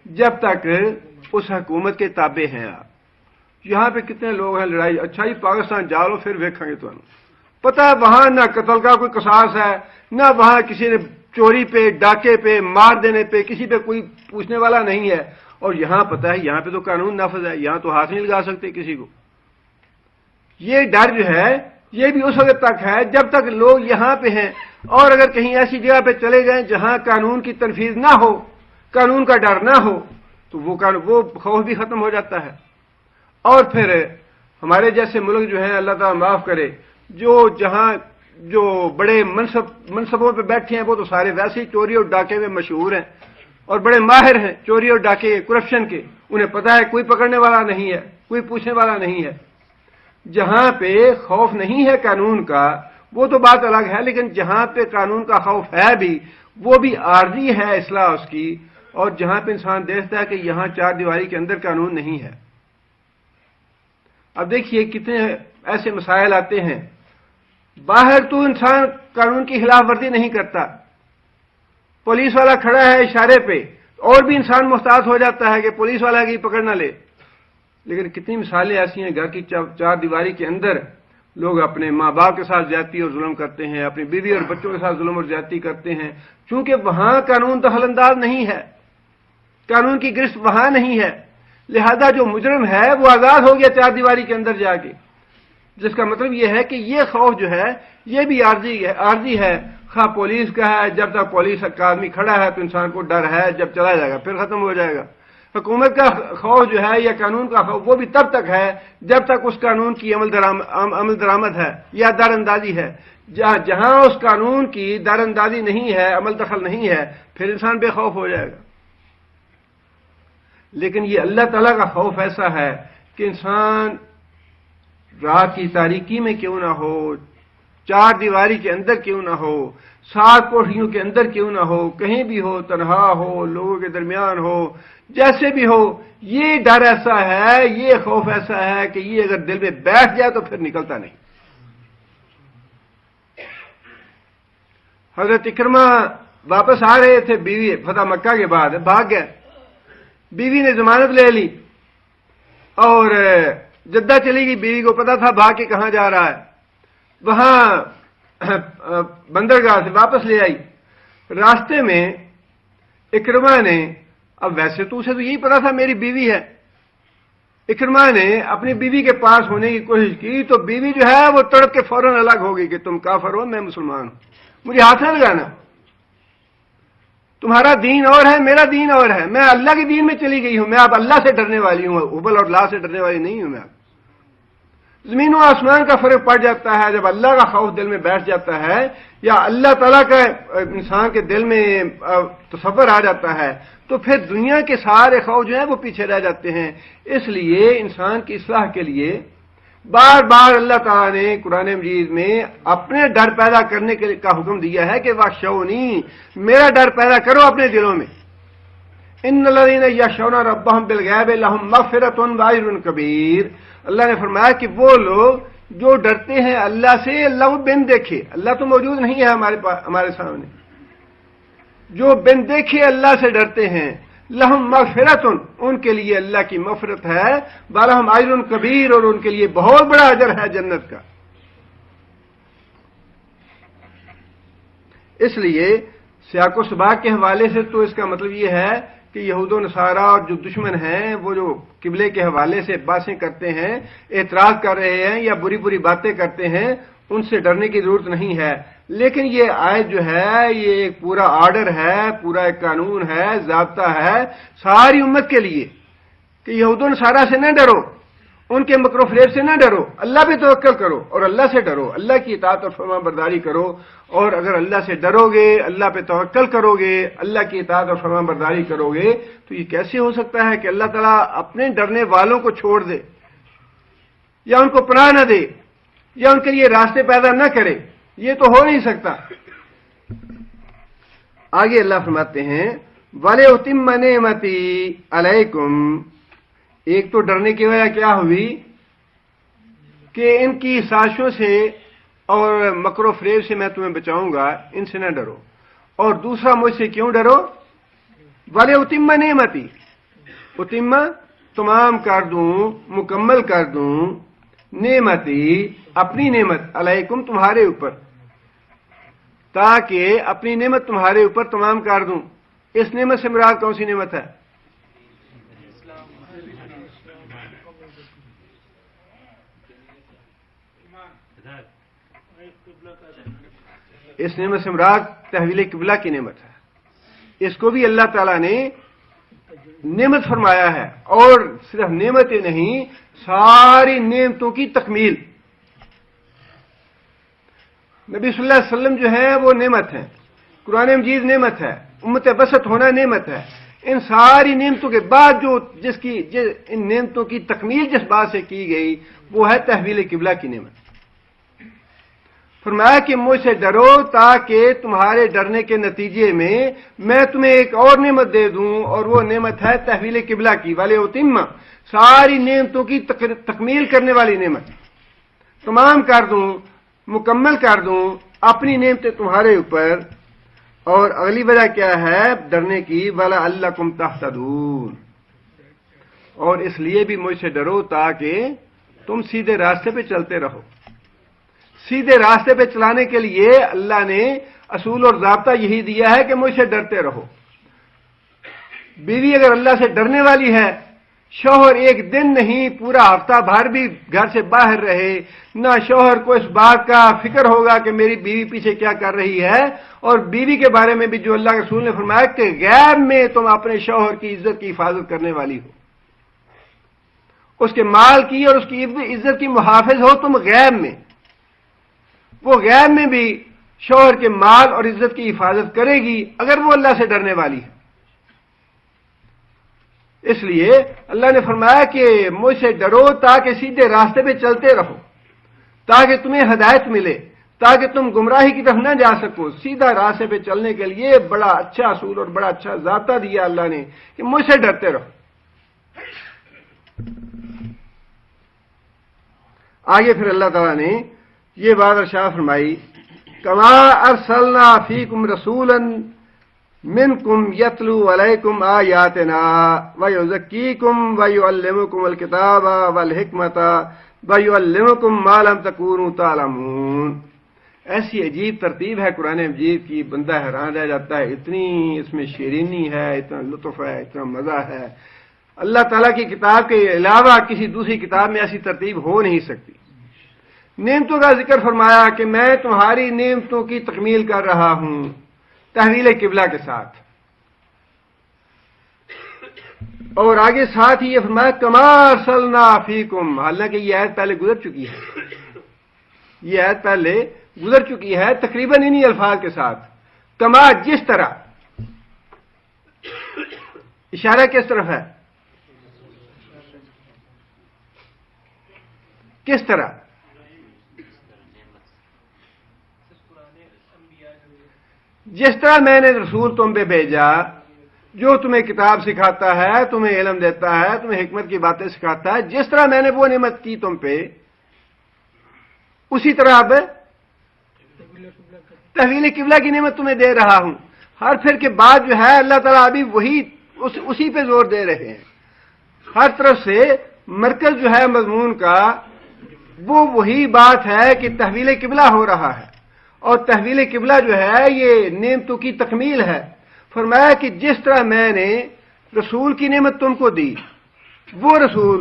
جب تک اس حکومت کے تابع ہیں آپ۔ یہاں پہ کتنے لوگ ہیں لڑائی، اچھا جی پاکستان جا لو پھر دیکھیں گے تو پتہ ہے وہاں نہ قتل کا کوئی قصاص ہے، نہ وہاں کسی نے چوری پہ، ڈاکے پہ، مار دینے پہ کسی پہ کوئی پوچھنے والا نہیں ہے، اور یہاں پتہ ہے یہاں پہ تو قانون نافذ ہے، یہاں تو ہاتھ نہیں لگا سکتے کسی کو۔ یہ ڈر جو ہے یہ بھی اس وقت تک ہے جب تک لوگ یہاں پہ ہیں، اور اگر کہیں ایسی جگہ پہ چلے جائیں جہاں قانون کی تنفیذ نہ ہو، قانون کا ڈر نہ ہو، تو وہ خوف بھی ختم ہو جاتا ہے۔ اور پھر ہمارے جیسے ملک جو ہیں اللہ تعالیٰ معاف کرے، جہاں جو بڑے منصبوں پہ بیٹھے ہیں وہ تو سارے ویسے ہی چوری اور ڈاکے میں مشہور ہیں اور بڑے ماہر ہیں چوری اور ڈاکے کرپشن کے، انہیں پتہ ہے کوئی پکڑنے والا نہیں ہے، کوئی پوچھنے والا نہیں ہے۔ جہاں پہ خوف نہیں ہے قانون کا وہ تو بات الگ ہے، لیکن جہاں پہ قانون کا خوف ہے بھی وہ بھی عارضی ہے اصلاح اس کی، اور جہاں پہ انسان دیکھتا ہے کہ یہاں چار دیواری کے اندر قانون نہیں ہے۔ اب دیکھیے کتنے ایسے مسائل آتے ہیں، باہر تو انسان قانون کی خلاف ورزی نہیں کرتا، پولیس والا کھڑا ہے اشارے پہ اور بھی انسان محتاط ہو جاتا ہے کہ پولیس والا کی پکڑ نہ لے، لیکن کتنی مثالیں ایسی ہیں گھر کی چار دیواری کے اندر لوگ اپنے ماں باپ کے ساتھ زیادتی اور ظلم کرتے ہیں، اپنی بیوی اور بچوں کے ساتھ ظلم اور زیادتی کرتے ہیں، چونکہ وہاں قانون دخل انداز نہیں ہے، قانون کی گرفت وہاں نہیں ہے، لہذا جو مجرم ہے وہ آزاد ہو گیا چار دیواری کے اندر جا کے، جس کا مطلب یہ ہے کہ یہ خوف جو ہے یہ بھی عارضی ہے، خواہ پولیس کا ہے، جب تک پولیس کا آدمی کھڑا ہے تو انسان کو ڈر ہے، جب چلا جائے گا پھر ختم ہو جائے گا۔ حکومت کا خوف جو ہے یا قانون کا خوف وہ بھی تب تک ہے جب تک اس قانون کی عمل درآمد ہے یا دار اندازی ہے. جہاں اس قانون کی دار اندازی نہیں ہے، عمل دخل نہیں ہے، پھر انسان بے خوف ہو جائے گا. لیکن یہ اللہ تعالیٰ کا خوف ایسا ہے کہ انسان رات کی تاریکی میں کیوں نہ ہو، چار دیواری کے اندر کیوں نہ ہو، 7 کوٹھیوں کے اندر کیوں نہ ہو، کہیں بھی ہو، تنہا ہو، لوگوں کے درمیان ہو، جیسے بھی ہو، یہ ڈر ایسا ہے، یہ خوف ایسا ہے کہ یہ اگر دل میں بیٹھ جائے تو پھر نکلتا نہیں. حضرت اکرمہ واپس آ رہے تھے بیوی فتح مکہ کے بعد، بھاگ گئے. بیوی نے ضمانت لے لی اور جدہ چلی گئی. بیوی کو پتا تھا بھاگ کے کہاں جا رہا ہے. وہاں بندرگاہ سے واپس لے آئی. راستے میں اکرمہ نے، اب ویسے تو اسے تو یہی پتا تھا میری بیوی ہے، اکرمہ نے اپنی بیوی کے پاس ہونے کی کوشش کی تو بیوی جو ہے وہ تڑپ کے فوراً الگ ہو گئی کہ تم کافر ہو، میں مسلمان ہوں، مجھے ہاتھ نہ لگانا، تمہارا دین اور ہے، میرا دین اور ہے، میں اللہ کے دین میں چلی گئی ہوں، میں اب اللہ سے ڈرنے والی ہوں، ابل اور لا سے ڈرنے والی نہیں ہوں. میں زمین و آسمان کا فرق پڑ جاتا ہے جب اللہ کا خوف دل میں بیٹھ جاتا ہے یا اللہ تعالیٰ کا انسان کے دل میں تصور آ جاتا ہے تو پھر دنیا کے سارے خوف جو ہیں وہ پیچھے رہ جاتے ہیں. اس لیے انسان کی اصلاح کے لیے بار بار اللہ تعالیٰ نے قرآن مجید میں اپنے ڈر پیدا کرنے کا حکم دیا ہے کہ واخشونی، میرا ڈر پیدا کرو اپنے دلوں میں. ان الذین یخشون ربهم بالغیب لهم مغفرۃ واجر کبیر. اللہ نے فرمایا کہ وہ لوگ جو ڈرتے ہیں اللہ سے، اللہ وہ بن دیکھے، اللہ تو موجود نہیں ہے ہمارے سامنے، جو بن دیکھے اللہ سے ڈرتے ہیں، لہم مغفرۃ، ان کے لیے اللہ کی مغفرت ہے، ولہم اجر کبیر، اور ان کے لیے بہت بڑا اجر ہے جنت کا. اس لیے سیاق و سباق کے حوالے سے تو اس کا مطلب یہ ہے کہ یہود و نصارہ اور جو دشمن ہیں وہ جو قبلے کے حوالے سے باتیں کرتے ہیں، اعتراض کر رہے ہیں یا بری بری باتیں کرتے ہیں، ان سے ڈرنے کی ضرورت نہیں ہے. لیکن یہ آیت جو ہے یہ ایک پورا آرڈر ہے، پورا ایک قانون ہے، ضابطہ ہے ساری امت کے لیے کہ یہود و نصارہ سے نہ ڈرو، ان کے مکر و فریب سے نہ ڈرو، اللہ پہ توکل کرو اور اللہ سے ڈرو، اللہ کی اطاعت اور فرمان برداری کرو. اور اگر اللہ سے ڈرو گے، اللہ پہ توکل کرو گے، اللہ کی اطاعت اور فرمان برداری کرو گے تو یہ کیسے ہو سکتا ہے کہ اللہ تعالیٰ اپنے ڈرنے والوں کو چھوڑ دے یا ان کو پناہ نہ دے یا ان کے لیے راستے پیدا نہ کرے؟ یہ تو ہو نہیں سکتا. آگے اللہ فرماتے ہیں وَلِأُتِمَّ نِعْمَتِي عَلَيْكُمْ. ایک تو ڈرنے کی وجہ کیا ہوئی کہ ان کی سازشوں سے اور مکر و فریب سے میں تمہیں بچاؤں گا، ان سے نہ ڈرو. اور دوسرا مجھ سے کیوں ڈرو؟ وَلِأُتِمَّ نِعْمَتِي، اتم تمام کر دوں، مکمل کر دوں، نعمتی اپنی نعمت، علیکم تمہارے اوپر، تاکہ اپنی نعمت تمہارے اوپر تمام کر دوں. اس نعمت سے مراد کون سی نعمت ہے؟ اس نعمت سے مراد تحویل قبلہ کی نعمت ہے. اس کو بھی اللہ تعالیٰ نے نعمت فرمایا ہے، اور صرف نعمتیں نہیں، ساری نعمتوں کی تکمیل. نبی صلی اللہ علیہ وسلم جو ہے وہ نعمت ہے، قرآن مجید نعمت ہے، امت وسط ہونا نعمت ہے. ان ساری نعمتوں کے بعد جو ان نعمتوں کی تکمیل جس بات سے کی گئی وہ ہے تحویل قبلہ کی نعمت. فرمایا کہ مجھ سے ڈرو تاکہ تمہارے ڈرنے کے نتیجے میں تمہیں ایک اور نعمت دے دوں، اور وہ نعمت ہے تحویل قبلہ کی. وَلِأُتِمَّ، ساری نعمتوں کی تکمیل کرنے والی نعمت، تمام کر دوں، مکمل کر دوں اپنی نعمتیں تمہارے اوپر. اور اگلی وجہ کیا ہے ڈرنے کی؟ وَلَعَلَّكُمْ تَهْتَدُونَ، اور اس لیے بھی مجھ سے ڈرو تاکہ تم سیدھے راستے پہ چلتے رہو. سیدھے راستے پہ چلانے کے لیے اللہ نے اصول اور ضابطہ یہی دیا ہے کہ مجھ سے ڈرتے رہو. بیوی اگر اللہ سے ڈرنے والی ہے شوہر ایک دن نہیں پورا ہفتہ بھر بھی گھر سے باہر رہے، نہ شوہر کو اس بات کا فکر ہوگا کہ میری بیوی پیچھے کیا کر رہی ہے، اور بیوی کے بارے میں بھی جو اللہ کے رسول نے فرمایا کہ غیب میں تم اپنے شوہر کی عزت کی حفاظت کرنے والی ہو، اس کے مال کی اور اس کی عزت کی محافظ ہو تم غیب میں، وہ غیب میں بھی شوہر کے مال اور عزت کی حفاظت کرے گی اگر وہ اللہ سے ڈرنے والی ہے۔ اس لیے اللہ نے فرمایا کہ مجھ سے ڈرو تاکہ سیدھے راستے پہ چلتے رہو، تاکہ تمہیں ہدایت ملے، تاکہ تم گمراہی کی طرف نہ جا سکو۔ سیدھا راستے پہ چلنے کے لیے بڑا اچھا اصول اور بڑا اچھا ضابطہ دیا اللہ نے کہ مجھ سے ڈرتے رہو۔ آگے پھر اللہ تعالیٰ نے یہ بات ارشاد فرمائی، کما ارسلنا فیکم رسولا منکم یتلو علیکم آیاتنا ویزکیکم ویعلمکم الکتاب والحکمت ویعلمکم ما لم تکونوا تعلمون۔ ایسی عجیب ترتیب ہے قرآن مجید کی، بندہ حیران رہ جاتا ہے، اتنی اس میں شیرینی ہے، اتنا لطف ہے، اتنا مزہ ہے۔ اللہ تعالیٰ کی کتاب کے علاوہ کسی دوسری کتاب میں ایسی ترتیب ہو نہیں سکتی۔ نعمتوں کا ذکر فرمایا کہ میں تمہاری نعمتوں کی تکمیل کر رہا ہوں تحویل قبلہ کے ساتھ، اور آگے ساتھ ہی یہ فرمایا کما ارسلنا فیکم، حالانکہ یہ آیت پہلے گزر چکی ہے، یہ آیت پہلے گزر چکی ہے تقریباً انہی الفاظ کے ساتھ، کما جس طرح، اشارہ کس طرف ہے؟ کس طرح؟ جس طرح میں نے رسول تم پہ بھیجا جو تمہیں کتاب سکھاتا ہے، تمہیں علم دیتا ہے، تمہیں حکمت کی باتیں سکھاتا ہے، جس طرح میں نے وہ نعمت کی تم پہ، اسی طرح اب تحویل قبلہ کی نعمت تمہیں دے رہا ہوں۔ ہر پھر کے بعد جو ہے اللہ تعالیٰ ابھی وہی اسی پہ زور دے رہے ہیں، ہر طرف سے مرکز جو ہے مضمون کا وہ وہی بات ہے کہ تحویل قبلہ ہو رہا ہے، اور تحویل قبلہ جو ہے یہ نعمتوں کی تکمیل ہے۔ فرمایا کہ جس طرح میں نے رسول کی نعمت تم کو دی، وہ رسول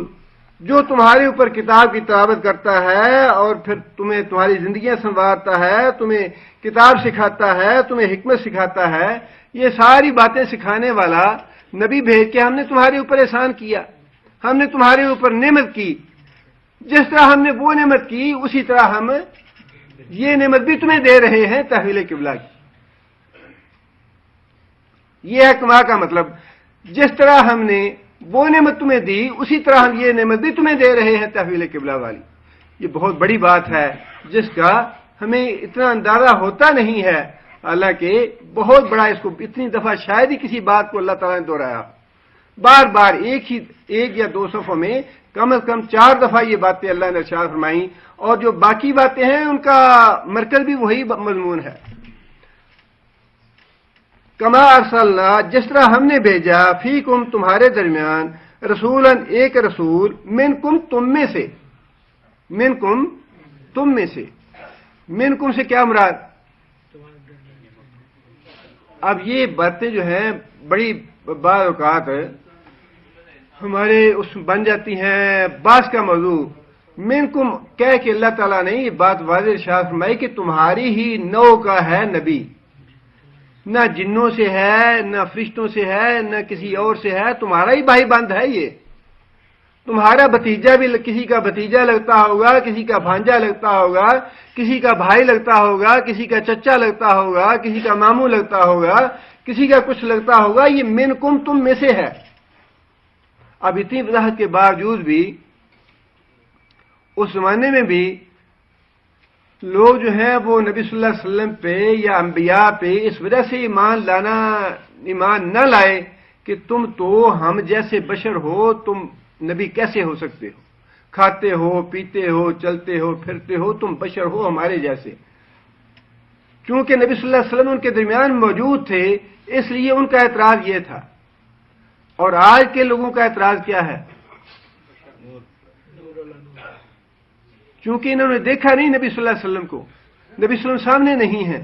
جو تمہارے اوپر کتاب کی تلاوت کرتا ہے اور پھر تمہیں تمہاری زندگیاں سنوارتا ہے، تمہیں کتاب سکھاتا ہے، تمہیں حکمت سکھاتا ہے، یہ ساری باتیں سکھانے والا نبی بھیج کے ہم نے تمہارے اوپر احسان کیا، ہم نے تمہارے اوپر نعمت کی۔ جس طرح ہم نے وہ نعمت کی اسی طرح ہم یہ نعمت بھی تمہیں دے رہے ہیں تحویل قبلہ کی۔ یہ ہے کما کا مطلب، جس طرح ہم نے وہ نعمت تمہیں دی اسی طرح ہم یہ نعمت بھی تمہیں دے رہے ہیں تحویل قبلہ والی۔ یہ بہت بڑی بات ہے جس کا ہمیں اتنا اندازہ ہوتا نہیں ہے، حالانکہ بہت بڑا، اس کو اتنی دفعہ شاید ہی کسی بات کو اللہ تعالیٰ نے دہرایا، بار بار ایک یا دو صفحوں میں کم از کم 4 دفعہ یہ باتیں اللہ نے ارشاد فرمائیں، اور جو باقی باتیں ہیں ان کا مرکز بھی وہی مضمون ہے۔ کما ارسلنا، جس طرح ہم نے بھیجا، فیکم تمہارے درمیان، رسولا ایک رسول، منکم تم میں سے، منکم تم میں سے، منکم سے کیا مراد؟ اب یہ باتیں جو ہیں بڑی بعض اوقات ہمارے اس بن جاتی ہیں باس کا موضوع۔ منکم کہہ کے اللہ تعالیٰ نے یہ بات واضح ارشاد فرمائی کہ تمہاری ہی نوع کا ہے نبی، نہ جنوں سے ہے، نہ فرشتوں سے ہے، نہ کسی اور سے ہے، تمہارا ہی بھائی بند ہے یہ۔ تمہارا بھتیجا بھی کسی کا بھتیجا لگتا ہوگا، کسی کا بھانجا لگتا ہوگا، کسی کا بھائی لگتا ہوگا، کسی کا چچا لگتا ہوگا، کسی کا ماموں لگتا ہوگا، کسی کا کچھ لگتا ہوگا، یہ منکم تم میں سے ہے۔ اب اتنی وضاحت کے باوجود بھی اس زمانے میں بھی لوگ جو ہیں وہ نبی صلی اللہ علیہ وسلم پہ یا انبیاء پہ اس وجہ سے ایمان نہ لائے کہ تم تو ہم جیسے بشر ہو، تم نبی کیسے ہو سکتے ہو؟ کھاتے ہو، پیتے ہو، چلتے ہو، پھرتے ہو، تم بشر ہو ہمارے جیسے۔ چونکہ نبی صلی اللہ علیہ وسلم ان کے درمیان موجود تھے، اس لیے ان کا اعتراض یہ تھا۔ اور آج کے لوگوں کا اعتراض کیا ہے؟ چونکہ انہوں نے دیکھا نہیں نبی صلی اللہ علیہ وسلم کو، نبی صلی اللہ علیہ وسلم سامنے نہیں ہے،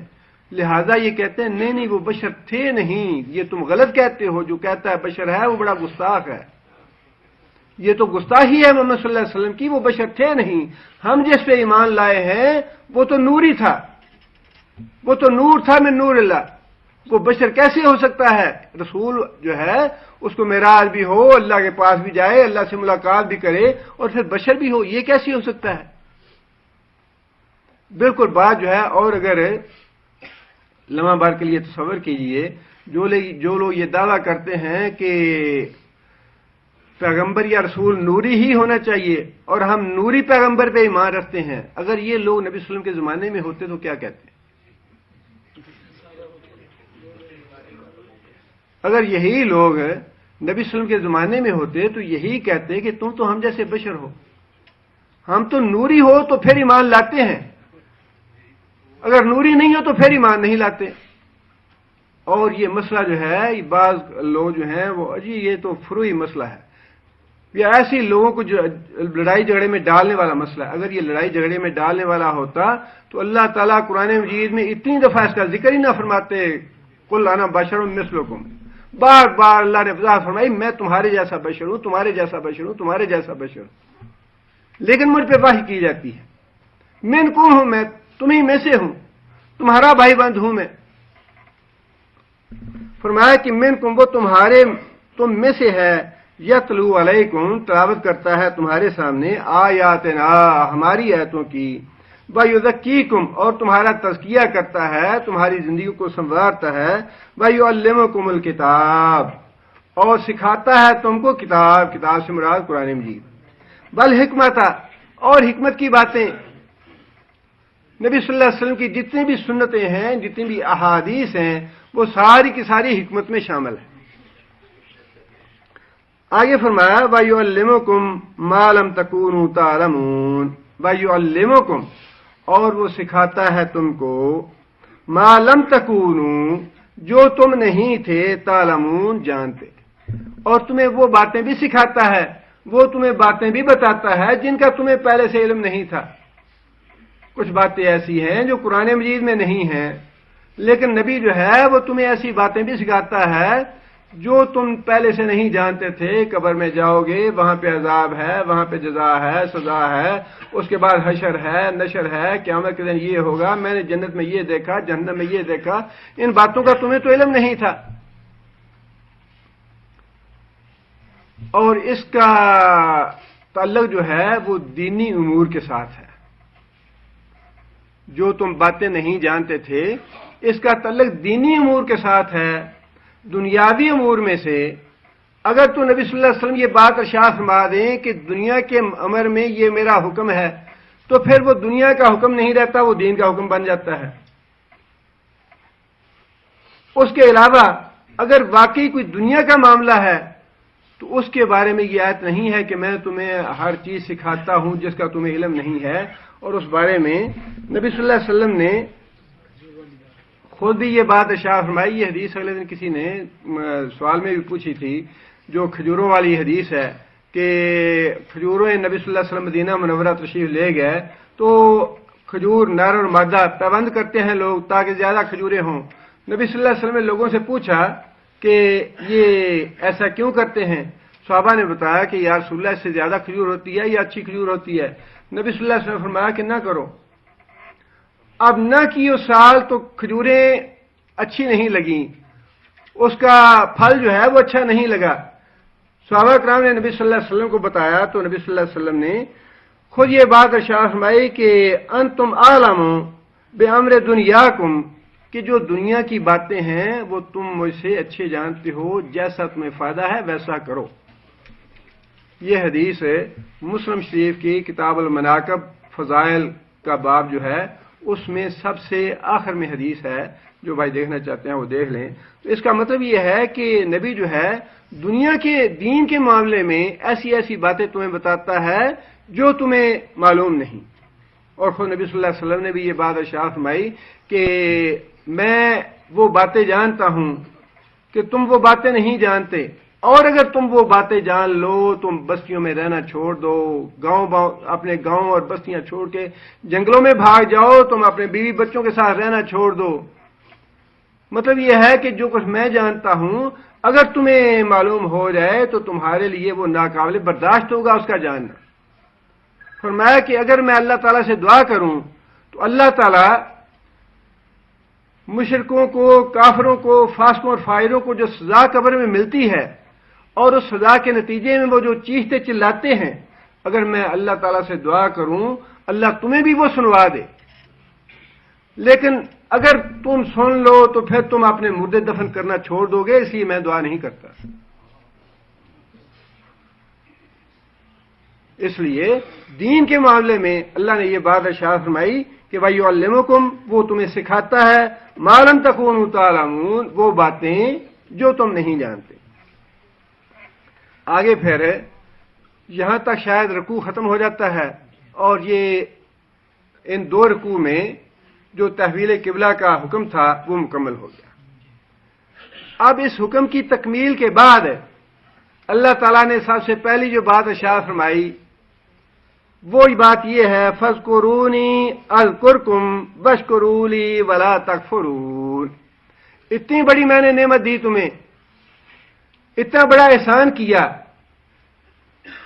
لہذا یہ کہتے ہیں نہیں وہ بشر تھے نہیں، یہ تم غلط کہتے ہو، جو کہتا ہے بشر ہے وہ بڑا گستاخ ہے۔ یہ تو گستاخی ہے محمد صلی اللہ علیہ وسلم کی، وہ بشر تھے نہیں، ہم جس پہ ایمان لائے ہیں وہ تو نوری تھا، وہ تو نور تھا من نور اللہ، وہ بشر کیسے ہو سکتا ہے؟ رسول جو ہے اس کو معراج بھی ہو، اللہ کے پاس بھی جائے، اللہ سے ملاقات بھی کرے اور پھر بشر بھی ہو، یہ کیسے ہو سکتا ہے؟ بالکل بات جو ہے. اور اگر لمحہ بھر کے لیے تصور کیجئے، جو لوگ یہ دعویٰ کرتے ہیں کہ پیغمبر یا رسول نوری ہی ہونا چاہیے اور ہم نوری پیغمبر پہ ایمان رکھتے ہیں، اگر یہ لوگ نبی صلی اللہ علیہ وسلم کے زمانے میں ہوتے تو کیا کہتے؟ اگر یہی لوگ نبی صلی اللہ علیہ وسلم کے زمانے میں ہوتے تو یہی کہتے کہ تم تو ہم جیسے بشر ہو، ہم تو نوری ہو تو پھر ایمان لاتے ہیں، اگر نوری نہیں ہو تو پھر ایمان نہیں لاتے. اور یہ مسئلہ جو ہے بعض لوگ جو ہیں وہ جی یہ تو فروعی مسئلہ ہے، یہ ایسے لوگوں کو جو لڑائی جھگڑے میں ڈالنے والا مسئلہ ہے. اگر یہ لڑائی جھگڑے میں ڈالنے والا ہوتا تو اللہ تعالیٰ قرآن مجید میں اتنی دفعہ اس کا ذکر ہی نہ فرماتے، قل انا بشر مثلکم. بار بار اللہ نے وضاحت فرمائی میں تمہارے جیسا بشر ہوں، تمہارے جیسا بشر ہوں، تمہارے جیسا بشر ہوں، لیکن مجھ پہ وحی کی جاتی ہے. من کون ہوں میں؟ تمہیں میں سے ہوں، تمہارا بھائی بند ہوں میں. فرمایا کہ من کم وہ تم میں سے ہے، یتلو علیکم تلاوت کرتا ہے تمہارے سامنے آیاتنا ہماری آیتوں کی، وَيُذَكِّيكُمْ اور تمہارا تزکیہ کرتا ہے، تمہاری زندگی کو سنوارتا ہے، وَيُعَلِّمُكُمُ الْكِتَابَ اور سکھاتا ہے تم کو کتاب سے مراد قرآن مجید، وَالْحِكْمَةَ اور حکمت کی باتیں. نبی صلی اللہ علیہ وسلم کی جتنی بھی سنتیں ہیں، جتنی بھی احادیث ہیں، وہ ساری کی ساری حکمت میں شامل ہے. آگے فرمایا وَيُعَلِّمُكُمْ مَا لَمْ تَكُونُوا تَعْلَمُونَ وَيُعَلِّمُكُمْ اور وہ سکھاتا ہے تم کو مَا لَمْ تَكُونُوا جو تم نہیں تھے تعلمون جانتے، اور تمہیں وہ باتیں بھی سکھاتا ہے، وہ تمہیں باتیں بھی بتاتا ہے جن کا تمہیں پہلے سے علم نہیں تھا. کچھ باتیں ایسی ہیں جو قرآن مجید میں نہیں ہیں، لیکن نبی جو ہے وہ تمہیں ایسی باتیں بھی سکھاتا ہے جو تم پہلے سے نہیں جانتے تھے. قبر میں جاؤ گے وہاں پہ عذاب ہے، وہاں پہ جزا ہے، سزا ہے، اس کے بعد حشر ہے، نشر ہے، قیامت کے دن یہ ہوگا، میں نے جنت میں یہ دیکھا، جہنم میں یہ دیکھا. ان باتوں کا تمہیں تو علم نہیں تھا. اور اس کا تعلق جو ہے وہ دینی امور کے ساتھ ہے. جو تم باتیں نہیں جانتے تھے اس کا تعلق دینی امور کے ساتھ ہے. دنیاوی امور میں سے اگر تو نبی صلی اللہ علیہ وسلم یہ بات ارشاد فرما دیں کہ دنیا کے امر میں یہ میرا حکم ہے، تو پھر وہ دنیا کا حکم نہیں رہتا، وہ دین کا حکم بن جاتا ہے. اس کے علاوہ اگر واقعی کوئی دنیا کا معاملہ ہے تو اس کے بارے میں یہ آیت نہیں ہے کہ میں تمہیں ہر چیز سکھاتا ہوں جس کا تمہیں علم نہیں ہے. اور اس بارے میں نبی صلی اللہ علیہ وسلم نے خود بھی یہ بات ارشاد فرمائی. یہ حدیث اگلے دن کسی نے سوال میں بھی پوچھی تھی، جو کھجوروں والی حدیث ہے کہ کھجوروں نبی صلی اللہ علیہ وسلم مدینہ منورہ تشریف لے گئے تو کھجور نر اور مادہ پابند کرتے ہیں لوگ تاکہ زیادہ کھجوریں ہوں. نبی صلی اللہ علیہ وسلم نے لوگوں سے پوچھا کہ یہ ایسا کیوں کرتے ہیں؟ صحابہ نے بتایا کہ یا رسول اللہ اس سے زیادہ کھجور ہوتی ہے یا اچھی کھجور ہوتی ہے. نبی صلی اللہ علیہ وسلم نے فرمایا کہ نہ کرو. اب نہ کی اس سال تو کھجوریں اچھی نہیں لگیں، اس کا پھل جو ہے وہ اچھا نہیں لگا. صحابہ کرام نے نبی صلی اللہ علیہ وسلم کو بتایا تو نبی صلی اللہ علیہ وسلم نے خود یہ بات ارشاد فرمائی کہ انتم اعلم بامر دنیاکم کہ جو دنیا کی باتیں ہیں وہ تم مجھ سے اچھے جانتے ہو، جیسا تمہیں فائدہ ہے ویسا کرو. یہ حدیث مسلم شریف کی کتاب المناقب فضائل کا باب جو ہے اس میں سب سے آخر میں حدیث ہے. جو بھائی دیکھنا چاہتے ہیں وہ دیکھ لیں. تو اس کا مطلب یہ ہے کہ نبی جو ہے دنیا کے دین کے معاملے میں ایسی ایسی باتیں تمہیں بتاتا ہے جو تمہیں معلوم نہیں. اور خود نبی صلی اللہ علیہ وسلم نے بھی یہ بات ارشاد فرمائی کہ میں وہ باتیں جانتا ہوں کہ تم وہ باتیں نہیں جانتے، اور اگر تم وہ باتیں جان لو تم بستیوں میں رہنا چھوڑ دو، اپنے گاؤں اور بستیاں چھوڑ کے جنگلوں میں بھاگ جاؤ، تم اپنے بیوی بچوں کے ساتھ رہنا چھوڑ دو. مطلب یہ ہے کہ جو کچھ میں جانتا ہوں اگر تمہیں معلوم ہو جائے تو تمہارے لیے وہ ناقابل برداشت ہوگا اس کا جاننا۔ فرمایا کہ اگر میں اللہ تعالیٰ سے دعا کروں تو اللہ تعالیٰ مشرکوں کو، کافروں کو، فاسقوں اور فاجروں کو جو سزا قبر میں ملتی ہے اور اس سزا کے نتیجے میں وہ جو چیختے چلاتے ہیں، اگر میں اللہ تعالیٰ سے دعا کروں اللہ تمہیں بھی وہ سنوا دے، لیکن اگر تم سن لو تو پھر تم اپنے مردے دفن کرنا چھوڑ دو گے، اس لیے میں دعا نہیں کرتا۔ اس لیے دین کے معاملے میں اللہ نے یہ بات ارشاد فرمائی کہ وَيُعَلِّمُكُمْ، وہ تمہیں سکھاتا ہے مَا لَمْ تَكُونُوا تَعْلَمُونَ، وہ باتیں جو تم نہیں جانتے۔ آگے پھر یہاں تک شاید رکوع ختم ہو جاتا ہے، اور یہ ان 2 رکوع میں جو تحویل قبلہ کا حکم تھا وہ مکمل ہو گیا۔ اب اس حکم کی تکمیل کے بعد اللہ تعالیٰ نے سب سے پہلی جو بات ارشاد فرمائی وہی بات یہ ہے فَاذْكُرُونِي أَذْكُرْكُمْ وَاشْكُرُوا لِي وَلَا تَكْفُرُونَ۔ اتنی بڑی میں نے نعمت دی تمہیں، اتنا بڑا احسان کیا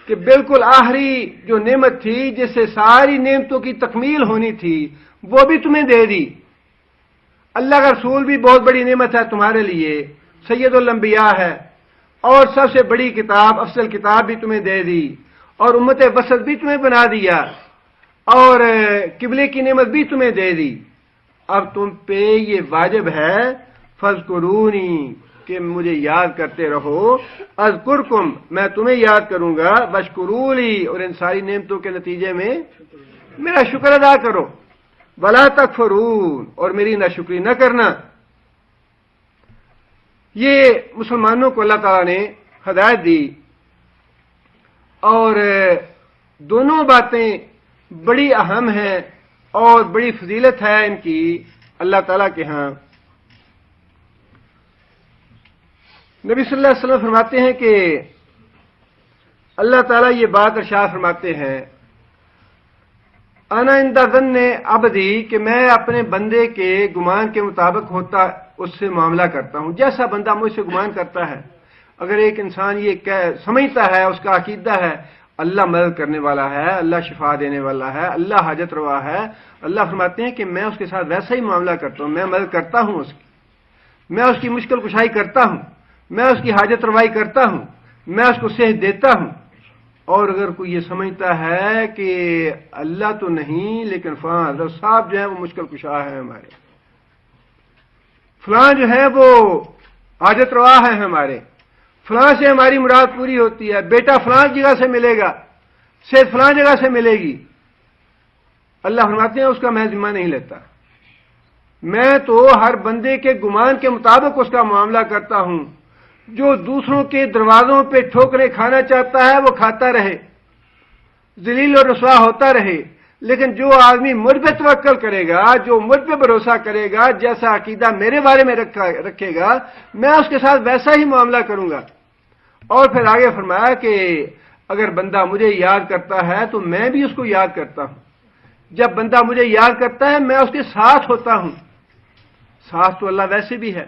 کہ بالکل آخری جو نعمت تھی جس سے ساری نعمتوں کی تکمیل ہونی تھی وہ بھی تمہیں دے دی۔ اللہ کا رسول بھی بہت بڑی نعمت ہے تمہارے لیے، سید الانبیاء ہے، اور سب سے بڑی کتاب، افضل کتاب بھی تمہیں دے دی، اور امت وسط بھی تمہیں بنا دیا، اور قبلے کی نعمت بھی تمہیں دے دی۔ اب تم پہ یہ واجب ہے فَاذْكُرُونِي، کہ مجھے یاد کرتے رہو، اذکرکم، میں تمہیں یاد کروں گا، واشکروا لی، اور ان ساری نعمتوں کے نتیجے میں میرا شکر ادا کرو، ولا تکفرون، اور میری ناشکری نہ کرنا۔ یہ مسلمانوں کو اللہ تعالیٰ نے ہدایت دی، اور دونوں باتیں بڑی اہم ہیں اور بڑی فضیلت ہے ان کی اللہ تعالیٰ کے ہاں۔ نبی صلی اللہ علیہ وسلم فرماتے ہیں کہ اللہ تعالیٰ یہ بات ارشاد فرماتے ہیں انا عند ظن عبدی، کہ میں اپنے بندے کے گمان کے مطابق ہوتا اس سے معاملہ کرتا ہوں، جیسا بندہ مجھ سے گمان کرتا ہے۔ اگر ایک انسان یہ سمجھتا ہے، اس کا عقیدہ ہے اللہ مدد کرنے والا ہے، اللہ شفا دینے والا ہے، اللہ حاجت روا ہے، اللہ فرماتے ہیں کہ میں اس کے ساتھ ویسا ہی معاملہ کرتا ہوں، میں مدد کرتا ہوں اس کی، میں اس کی مشکل کشائی کرتا ہوں، میں اس کی حاجت روائی کرتا ہوں، میں اس کو صحت دیتا ہوں۔ اور اگر کوئی یہ سمجھتا ہے کہ اللہ تو نہیں لیکن فلاں حضرت صاحب جو ہے وہ مشکل کشا ہے ہمارے، فلاں جو ہے وہ حاجت روا ہے ہمارے، فلاں سے ہماری مراد پوری ہوتی ہے، بیٹا فلاں جگہ سے ملے گا، صحت فلاں جگہ سے ملے گی، اللہ فرماتے ہیں اس کا میں ذمہ نہیں لیتا، میں تو ہر بندے کے گمان کے مطابق اس کا معاملہ کرتا ہوں۔ جو دوسروں کے دروازوں پہ ٹھوکریں کھانا چاہتا ہے وہ کھاتا رہے، ذلیل اور رسوا ہوتا رہے، لیکن جو آدمی مجھ پہ توکل کرے گا، جو مجھ پہ بھروسہ کرے گا، جیسا عقیدہ میرے بارے میں رکھے گا، میں اس کے ساتھ ویسا ہی معاملہ کروں گا۔ اور پھر آگے فرمایا کہ اگر بندہ مجھے یاد کرتا ہے تو میں بھی اس کو یاد کرتا ہوں، جب بندہ مجھے یاد کرتا ہے میں اس کے ساتھ ہوتا ہوں۔ ساتھ تو اللہ ویسے بھی ہے،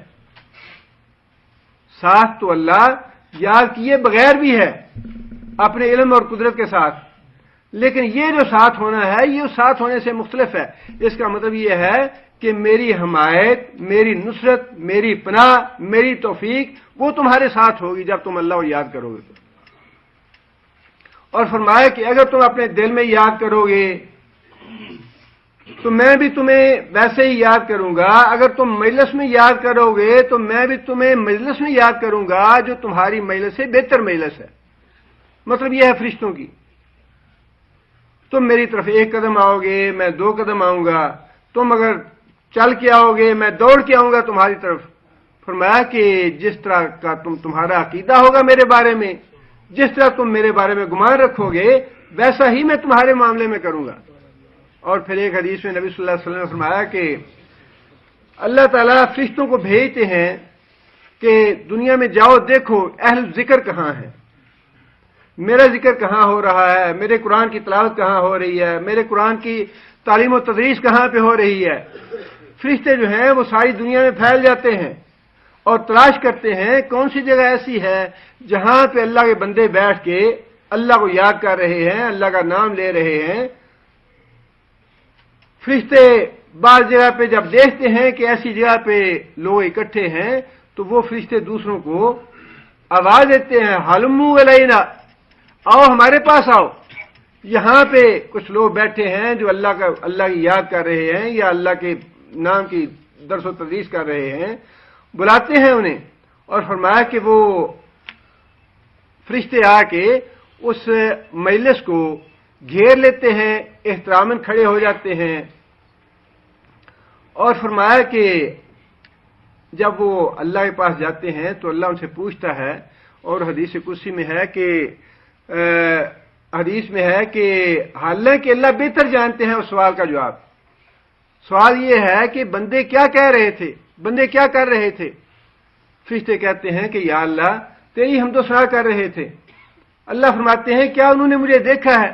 ساتھ تو اللہ یاد کیے بغیر بھی ہے اپنے علم اور قدرت کے ساتھ، لیکن یہ جو ساتھ ہونا ہے یہ ساتھ ہونے سے مختلف ہے۔ اس کا مطلب یہ ہے کہ میری حمایت، میری نصرت، میری پناہ، میری توفیق وہ تمہارے ساتھ ہوگی جب تم اللہ کو یاد کرو گے۔ اور فرمایا کہ اگر تم اپنے دل میں یاد کرو گے تو میں بھی تمہیں ویسے ہی یاد کروں گا، اگر تم مجلس میں یاد کرو گے تو میں بھی تمہیں مجلس میں یاد کروں گا جو تمہاری مجلس سے بہتر مجلس ہے۔ مطلب یہ ہے فرشتوں کی، تم میری طرف 1 قدم آؤ گے میں 2 قدم آؤں گا، تم اگر چل کے آؤ گے میں دوڑ کے آؤں گا تمہاری طرف۔ فرمایا کہ جس طرح کا تمہارا عقیدہ ہوگا میرے بارے میں، جس طرح تم میرے بارے میں گمان رکھو گے ویسا ہی میں تمہارے معاملے میں کروں گا۔ اور پھر ایک حدیث میں نبی صلی اللہ علیہ وسلم نے فرمایا کہ اللہ تعالیٰ فرشتوں کو بھیجتے ہیں کہ دنیا میں جاؤ دیکھو اہل ذکر کہاں ہے، میرا ذکر کہاں ہو رہا ہے، میرے قرآن کی تلاوت کہاں ہو رہی ہے، میرے قرآن کی تعلیم و تدریس کہاں پہ ہو رہی ہے۔ فرشتے جو ہیں وہ ساری دنیا میں پھیل جاتے ہیں اور تلاش کرتے ہیں کون سی جگہ ایسی ہے جہاں پہ اللہ کے بندے بیٹھ کے اللہ کو یاد کر رہے ہیں، اللہ کا نام لے رہے ہیں۔ فرشتے بعض جگہ پہ جب دیکھتے ہیں کہ ایسی جگہ پہ لوگ اکٹھے ہیں تو وہ فرشتے دوسروں کو آواز دیتے ہیں، حلمو الینا، آؤ ہمارے پاس آؤ، یہاں پہ کچھ لوگ بیٹھے ہیں جو اللہ کی یاد کر رہے ہیں یا اللہ کے نام کی درس و تدریس کر رہے ہیں۔ بلاتے ہیں انہیں اور فرمایا کہ وہ فرشتے آ کے اس مجلس کو گھیر لیتے ہیں، احتراماً کھڑے ہو جاتے ہیں، اور فرمایا کہ جب وہ اللہ کے پاس جاتے ہیں تو اللہ ان سے پوچھتا ہے، اور حدیث قدسی میں ہے کہ حالانکہ اللہ بہتر جانتے ہیں اس سوال کا جواب۔ سوال یہ ہے کہ بندے کیا کہہ رہے تھے، بندے کیا کر رہے تھے؟ فرشتے کہتے ہیں کہ یا اللہ تیری حمد و ثنا کر رہے تھے۔ اللہ فرماتے ہیں کیا انہوں نے مجھے دیکھا ہے؟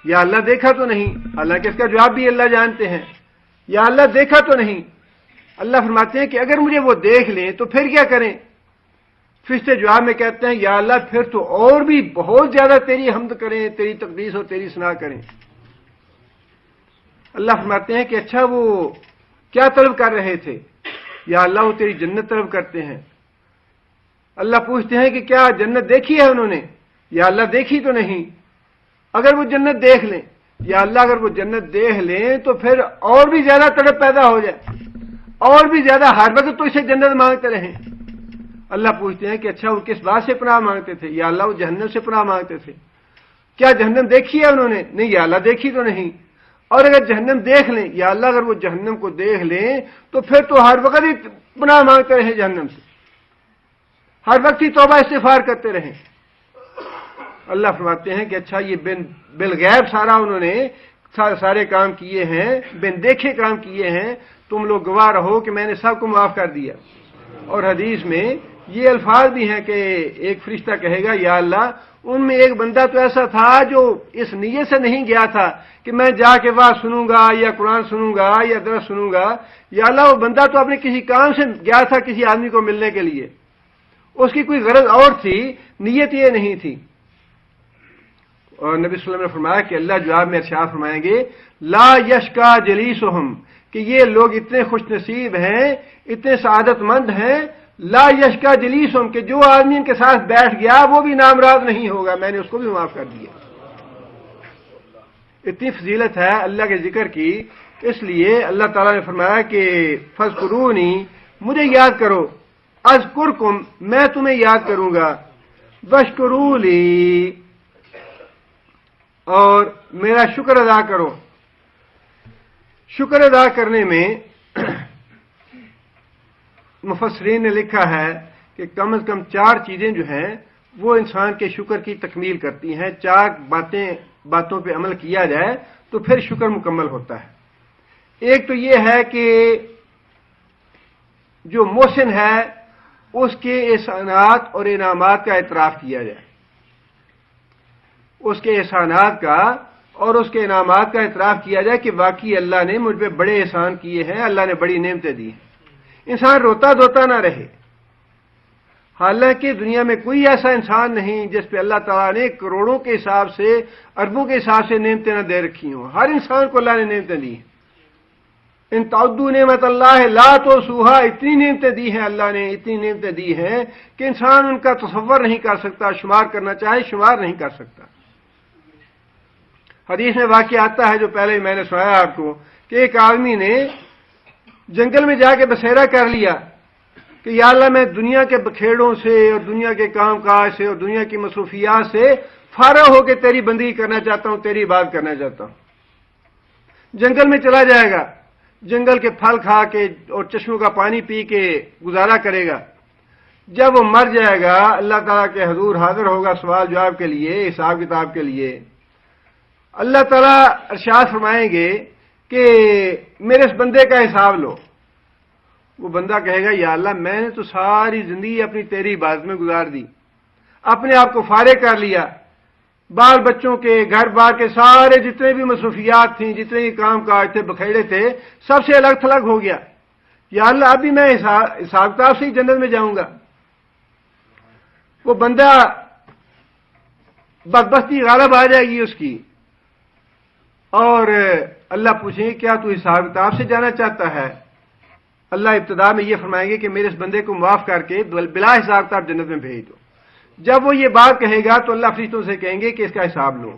یا اللہ دیکھا تو نہیں، حالانکہ اس کا جواب بھی اللہ جانتے ہیں۔ یا اللہ دیکھا تو نہیں۔ اللہ فرماتے ہیں کہ اگر مجھے وہ دیکھ لیں تو پھر کیا کریں؟ فرشتے جواب میں کہتے ہیں یا اللہ پھر تو اور بھی بہت زیادہ تیری حمد کریں، تیری تقدیس اور تیری ثنا کریں۔ اللہ فرماتے ہیں کہ اچھا وہ کیا طلب کر رہے تھے؟ یا اللہ وہ تیری جنت طلب کرتے ہیں۔ اللہ پوچھتے ہیں کہ کیا جنت دیکھی ہے انہوں نے؟ یا اللہ دیکھی تو نہیں۔ اگر وہ جنت دیکھ لیں، یا اللہ اگر وہ جنت دیکھ لیں تو پھر اور بھی زیادہ تڑپ پیدا ہو جائے، اور بھی زیادہ ہر وقت تو اسے جنت مانگتے رہیں۔ اللہ پوچھتے ہیں کہ اچھا وہ کس بات سے پناہ مانگتے تھے؟ یا اللہ وہ جہنم سے پناہ مانگتے تھے۔ کیا جہنم دیکھی ہے انہوں نے؟ نہیں، یا اللہ دیکھی تو نہیں۔ اور اگر جہنم دیکھ لیں، یا اللہ اگر وہ جہنم کو دیکھ لیں تو پھر تو ہر وقت ہی پناہ مانگتے رہیں جہنم سے، ہر وقت ہی توبہ استغفار کرتے رہیں۔ اللہ فرماتے ہیں کہ اچھا یہ بالغیب سارا انہوں نے سارے کام کیے ہیں، بن دیکھے کام کیے ہیں، تم لوگ گواہ رہو کہ میں نے سب کو معاف کر دیا۔ اور حدیث میں یہ الفاظ بھی ہیں کہ ایک فرشتہ کہے گا یا اللہ ان میں ایک بندہ تو ایسا تھا جو اس نیت سے نہیں گیا تھا کہ میں جا کے وعظ سنوں گا یا قرآن سنوں گا یا درس سنوں گا، یا اللہ وہ بندہ تو اپنے کسی کام سے گیا تھا کسی آدمی کو ملنے کے لیے، اس کی کوئی غرض اور تھی، نیت یہ نہیں تھی۔ اور نبی صلی اللہ علیہ وسلم نے فرمایا کہ اللہ جواب میں ارشاد فرمائیں گے لا یشکا جلیسہم، کہ یہ لوگ اتنے خوش نصیب ہیں، اتنے سعادت مند ہیں، لا یشکا جلیسہم کہ جو آدمی ان کے ساتھ بیٹھ گیا وہ بھی نامراض نہیں ہوگا، میں نے اس کو بھی معاف کر دیا۔ اتنی فضیلت ہے اللہ کے ذکر کی، اس لیے اللہ تعالیٰ نے فرمایا کہ فاذکرونی، مجھے یاد کرو، اذکرکم، میں تمہیں یاد کروں گا، واشکروا لی، اور میرا شکر ادا کرو۔ شکر ادا کرنے میں مفسرین نے لکھا ہے کہ کم از کم 4 چیزیں جو ہیں وہ انسان کے شکر کی تکمیل کرتی ہیں۔ 4 باتوں پہ عمل کیا جائے تو پھر شکر مکمل ہوتا ہے۔ ایک تو یہ ہے کہ جو محسن ہے اس کے احسانات اور انعامات کا اعتراف کیا جائے، اس کے احسانات کا اور اس کے انعامات کا اعتراف کیا جائے کہ واقعی اللہ نے مجھ پہ بڑے احسان کیے ہیں، اللہ نے بڑی نعمتیں دی ہیں۔ انسان روتا دھوتا نہ رہے، حالانکہ دنیا میں کوئی ایسا انسان نہیں جس پہ اللہ تعالیٰ نے کروڑوں کے حساب سے، اربوں کے حساب سے نعمتیں نہ دے رکھی ہوں۔ ہر انسان کو اللہ نے نعمتیں دی ہیں۔ ان تعدوا نعمت اللہ لا تحصوها، اتنی نعمتیں دی ہیں اللہ نے، اتنی نعمتیں دی ہیں کہ انسان ان کا تصور نہیں کر سکتا، شمار کرنا چاہے شمار نہیں کر سکتا۔ حدیث میں واقعہ آتا ہے جو پہلے میں نے سنایا آپ کو کہ ایک آدمی نے جنگل میں جا کے بسیرا کر لیا کہ یا اللہ میں دنیا کے بکھیڑوں سے اور دنیا کے کام کاج سے اور دنیا کی مصروفیات سے فارغ ہو کے تیری بندگی کرنا چاہتا ہوں، تیری عبادت کرنا چاہتا ہوں۔ جنگل میں چلا جائے گا، جنگل کے پھل کھا کے اور چشموں کا پانی پی کے گزارا کرے گا۔ جب وہ مر جائے گا اللہ تعالیٰ کے حضور حاضر ہوگا سوال جواب کے لیے، حساب کتاب کے لیے۔ اللہ تعالیٰ ارشاد فرمائیں گے کہ میرے اس بندے کا حساب لو۔ وہ بندہ کہے گا یا اللہ میں نے تو ساری زندگی اپنی تیری عبادت میں گزار دی، اپنے آپ کو فارغ کر لیا، بال بچوں کے، گھر بار کے سارے جتنے بھی مصروفیات تھیں، جتنے بھی کام کاج تھے، بکھیڑے تھے، سب سے الگ تھلگ ہو گیا۔ یا اللہ ابھی میں حساب کتاب سے ہی جنت میں جاؤں گا. وہ بندہ بدبختی غالب آ جائے گی اس کی, اور اللہ پوچھیں گے کیا تو حساب کتاب سے جانا چاہتا ہے؟ اللہ ابتدا میں یہ فرمائیں گے کہ میرے اس بندے کو معاف کر کے بلا حساب کتاب جنت میں بھیج دو. جب وہ یہ بات کہے گا تو اللہ فرشتوں سے کہیں گے کہ اس کا حساب لو.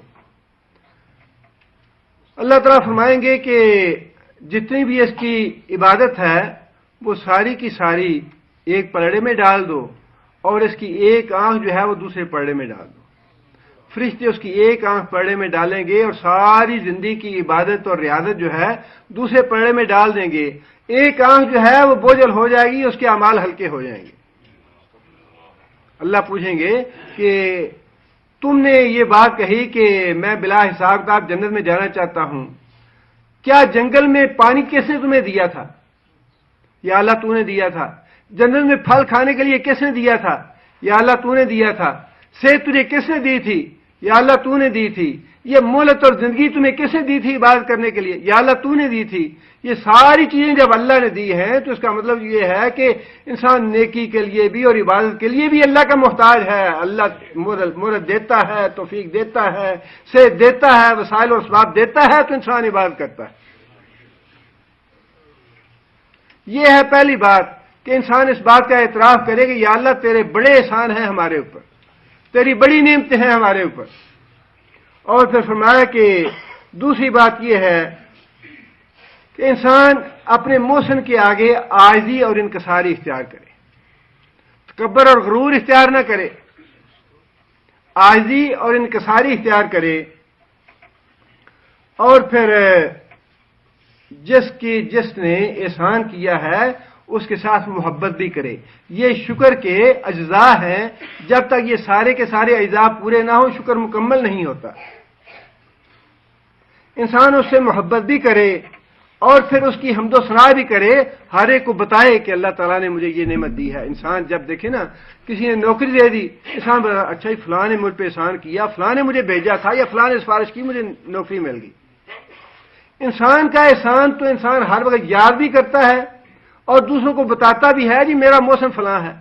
اللہ تعالیٰ فرمائیں گے کہ جتنی بھی اس کی عبادت ہے وہ ساری کی ساری ایک پلڑے میں ڈال دو, اور اس کی ایک آنکھ جو ہے وہ دوسرے پلڑے میں ڈال دو. فرشتے اس کی ایک آنکھ پلڑے میں ڈالیں گے اور ساری زندگی کی عبادت اور ریاضت جو ہے دوسرے پلڑے میں ڈال دیں گے. ایک آنکھ جو ہے وہ بوجھل ہو جائے گی, اس کے اعمال ہلکے ہو جائیں گے. اللہ پوچھیں گے کہ تم نے یہ بات کہی کہ میں بلا حساب کتاب جنت میں جانا چاہتا ہوں, کیا جنگل میں پانی کس نے تمہیں دیا تھا؟ یا اللہ تو نے دیا تھا. جنت میں پھل کھانے کے لیے کس نے دیا تھا؟ یا اللہ تو نے دیا تھا. صحت تجھے کس نے دی تھی؟ یا اللہ تو نے دی تھی. یہ مہلت اور زندگی تمہیں کس نے دی تھی عبادت کرنے کے لیے؟ یا اللہ تو نے دی تھی. یہ ساری چیزیں جب اللہ نے دی ہیں تو اس کا مطلب یہ ہے کہ انسان نیکی کے لیے بھی اور عبادت کے لیے بھی اللہ کا محتاج ہے. اللہ مہلت دیتا ہے, توفیق دیتا ہے, صحت دیتا ہے, وسائل اور اسباب دیتا ہے, تو انسان عبادت کرتا ہے. یہ ہے پہلی بات کہ انسان اس بات کا اعتراف کرے کہ یا اللہ تیرے بڑے احسان ہیں ہمارے اوپر, تیری بڑی نعمتیں ہیں ہمارے اوپر. اور پھر فرمایا کہ دوسری بات یہ ہے کہ انسان اپنے محسن کے آگے عاجزی اور انکساری اختیار کرے, تکبر اور غرور اختیار نہ کرے, عاجزی اور انکساری اختیار کرے. اور پھر جس نے احسان کیا ہے اس کے ساتھ محبت بھی کرے. یہ شکر کے اجزاء ہیں, جب تک یہ سارے کے سارے اجزاء پورے نہ ہوں شکر مکمل نہیں ہوتا. انسان اس سے محبت بھی کرے اور پھر اس کی حمد و ثنا بھی کرے, ہر ایک کو بتائے کہ اللہ تعالیٰ نے مجھے یہ نعمت دی ہے. انسان جب دیکھے نا کسی نے نوکری دے دی, انسان بتا اچھا ہی فلاں نے مجھ پہ احسان کیا, فلاں نے مجھے بھیجا تھا, یا فلاں نے سفارش کی مجھے نوکری مل گئی. انسان کا احسان تو انسان ہر وقت یاد بھی کرتا ہے اور دوسروں کو بتاتا بھی ہے جی میرا موسم فلاں ہے.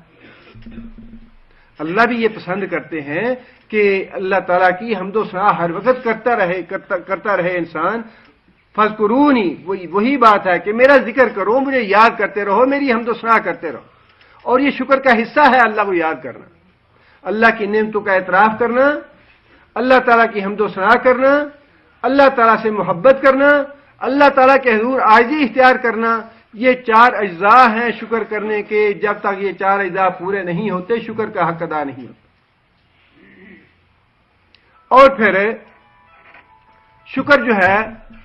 اللہ بھی یہ پسند کرتے ہیں کہ اللہ تعالیٰ کی حمد و ثنا ہر وقت کرتا رہے انسان. فذکرونی وہی بات ہے کہ میرا ذکر کرو, مجھے یاد کرتے رہو, میری حمد و ثنا کرتے رہو. اور یہ شکر کا حصہ ہے اللہ کو یاد کرنا, اللہ کی نعمتوں کا اعتراف کرنا, اللہ تعالیٰ کی حمد و ثنا کرنا, اللہ تعالیٰ سے محبت کرنا, اللہ تعالیٰ کے حضور عاجزی اختیار کرنا. یہ چار اجزاء ہیں شکر کرنے کے. جب تک یہ چار اجزاء پورے نہیں ہوتے شکر کا حق ادا نہیں ہوتا. اور پھر شکر جو ہے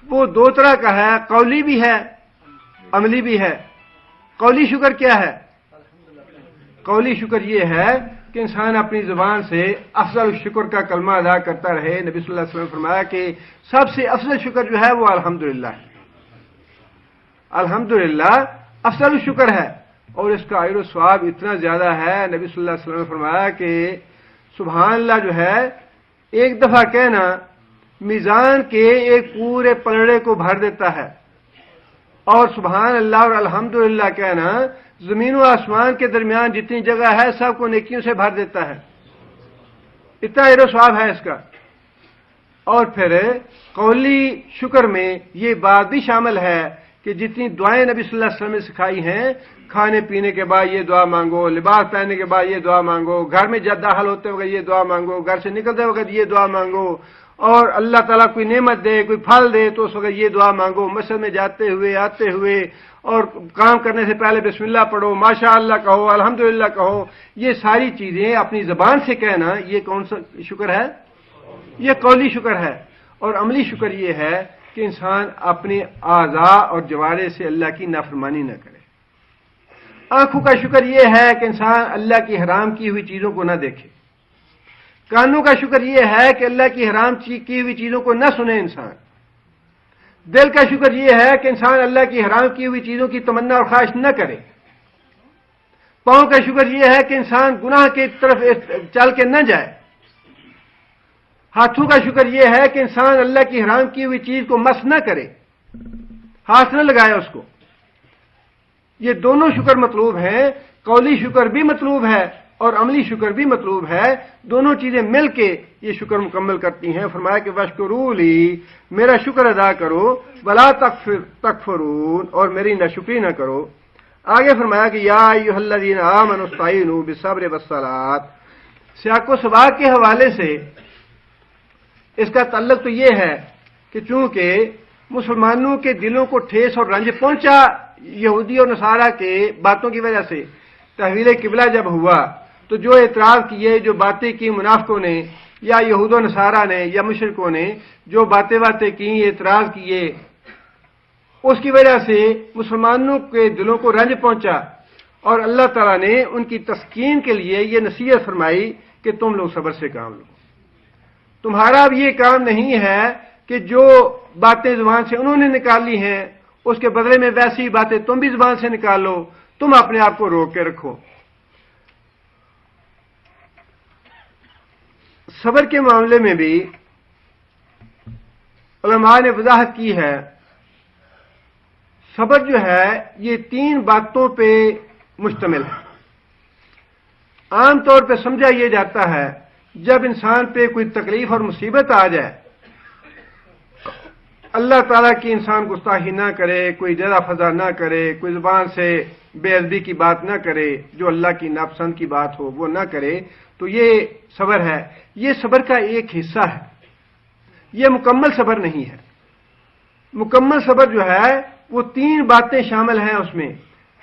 وہ دو طرح کا ہے, قولی بھی ہے, عملی بھی ہے. قولی شکر کیا ہے؟ قولی شکر یہ ہے کہ انسان اپنی زبان سے افضل شکر کا کلمہ ادا کرتا رہے. نبی صلی اللہ علیہ وسلم نے فرمایا کہ سب سے افضل شکر جو ہے وہ الحمدللہ ہے. الحمدللہ افضل شکر ہے اور اس کا اجر و ثواب اتنا زیادہ ہے. نبی صلی اللہ علیہ وسلم نے فرمایا کہ سبحان اللہ جو ہے ایک دفعہ کہنا میزان کے ایک پورے پلڑے کو بھر دیتا ہے, اور سبحان اللہ اور الحمدللہ کہنا زمین و آسمان کے درمیان جتنی جگہ ہے سب کو نیکیوں سے بھر دیتا ہے. اتنا اجر و ثواب ہے اس کا. اور پھر قولی شکر میں یہ بات بھی شامل ہے کہ جتنی دعائیں نبی صلی اللہ علیہ وسلم نے سکھائی ہیں, کھانے پینے کے بعد یہ دعا مانگو, لباس پہننے کے بعد یہ دعا مانگو, گھر میں جب داخل ہوتے وقت یہ دعا مانگو, گھر سے نکلتے وقت یہ دعا مانگو, اور اللہ تعالیٰ کوئی نعمت دے, کوئی پھل دے تو اس وقت یہ دعا مانگو, مسجد میں جاتے ہوئے آتے ہوئے, اور کام کرنے سے پہلے بسم اللہ پڑھو, ماشاء اللہ کہو, الحمدللہ کہو. یہ ساری چیزیں اپنی زبان سے کہنا یہ کون سا شکر ہے؟ یہ قولی شکر ہے. اور عملی شکر یہ ہے کہ انسان اپنے اعضاء اور جوارح سے اللہ کی نافرمانی نہ کرے. آنکھوں کا شکر یہ ہے کہ انسان اللہ کی حرام کی ہوئی چیزوں کو نہ دیکھے. کانوں کا شکر یہ ہے کہ اللہ کی حرام کی ہوئی چیزوں کو نہ سنے انسان. دل کا شکر یہ ہے کہ انسان اللہ کی حرام کی ہوئی چیزوں کی تمنا اور خواہش نہ کرے. پاؤں کا شکر یہ ہے کہ انسان گناہ کی طرف چل کے نہ جائے. ہاتھوں کا شکر یہ ہے کہ انسان اللہ کی حرام کی ہوئی چیز کو مس نہ کرے, ہاتھ نہ لگائے اس کو. یہ دونوں شکر مطلوب ہیں، قولی شکر بھی مطلوب ہے اور عملی شکر بھی مطلوب ہے، دونوں چیزیں مل کے یہ شکر مکمل کرتی ہیں۔ فرمایا کہ واشکروا لی، میرا شکر ادا کرو، ولا تکفرون، اور میری ناشکری نہ کرو۔ آگے فرمایا کہ یا ایھا الذین آمنوا استعینوا بالصبر والصلاۃ۔ سیاق و سباق کے حوالے سے اس کا تعلق تو یہ ہے کہ چونکہ مسلمانوں کے دلوں کو ٹھیس اور رنج پہنچا یہودی اور نصارہ کے باتوں کی وجہ سے، تحویل قبلہ جب ہوا تو جو اعتراض کیے، جو باتیں کی منافقوں نے یا یہود و نصارہ نے یا مشرکوں نے، جو باتیں کی، اعتراض کیے، اس کی وجہ سے مسلمانوں کے دلوں کو رنج پہنچا، اور اللہ تعالیٰ نے ان کی تسکین کے لیے یہ نصیحت فرمائی کہ تم لوگ صبر سے کام لو۔ تمہارا اب یہ کام نہیں ہے کہ جو باتیں زبان سے انہوں نے نکالی ہیں اس کے بدلے میں ویسی باتیں تم بھی زبان سے نکالو، تم اپنے آپ کو روک کے رکھو۔ صبر کے معاملے میں بھی علماء نے وضاحت کی ہے، صبر جو ہے یہ 3 باتوں پہ مشتمل ہے۔ عام طور پہ سمجھا یہ جاتا ہے جب انسان پہ کوئی تکلیف اور مصیبت آ جائے، اللہ تعالیٰ کی انسان گستاخی نہ کرے، کوئی جزا فضا نہ کرے، کوئی زبان سے بے ادبی کی بات نہ کرے، جو اللہ کی ناپسند کی بات ہو وہ نہ کرے، تو یہ صبر ہے۔ یہ صبر کا ایک حصہ ہے، یہ مکمل صبر نہیں ہے۔ مکمل صبر جو ہے وہ 3 باتیں شامل ہیں اس میں۔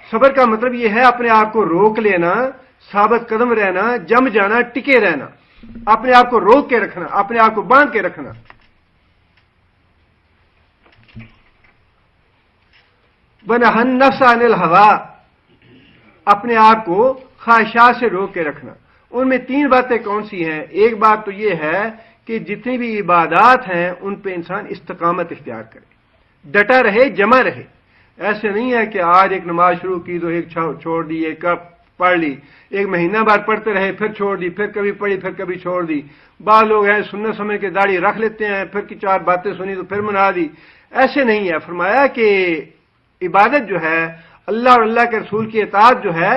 صبر کا مطلب یہ ہے اپنے آپ کو روک لینا، ثابت قدم رہنا، جم جانا، ٹکے رہنا، اپنے آپ کو روک کے رکھنا، اپنے آپ کو باندھ کے رکھنا۔ وَنَهَى النَّفْسَ عَنِ الْهَوَىٰ، اپنے آپ کو خواہشات سے روک کے رکھنا۔ ان میں 3 باتیں کون سی ہیں؟ ایک بات تو یہ ہے کہ جتنی بھی عبادات ہیں ان پہ انسان استقامت اختیار کرے، ڈٹا رہے، جمع رہے۔ ایسے نہیں ہے کہ آج ایک نماز شروع کی تو ایک چھوڑ دی، ایک پڑھ لی، ایک مہینہ بعد پڑھتے رہے، پھر چھوڑ دی، پھر کبھی پڑھی، پھر کبھی چھوڑ دی۔ بعض لوگ ہیں سنت سمجھ کے داڑھی رکھ لیتے ہیں، پھر کی 4 باتیں سنی تو پھر منا دی۔ ایسے نہیں ہے۔ فرمایا کہ عبادت جو ہے، اللہ اور اللہ کے رسول کی اطاعت جو ہے،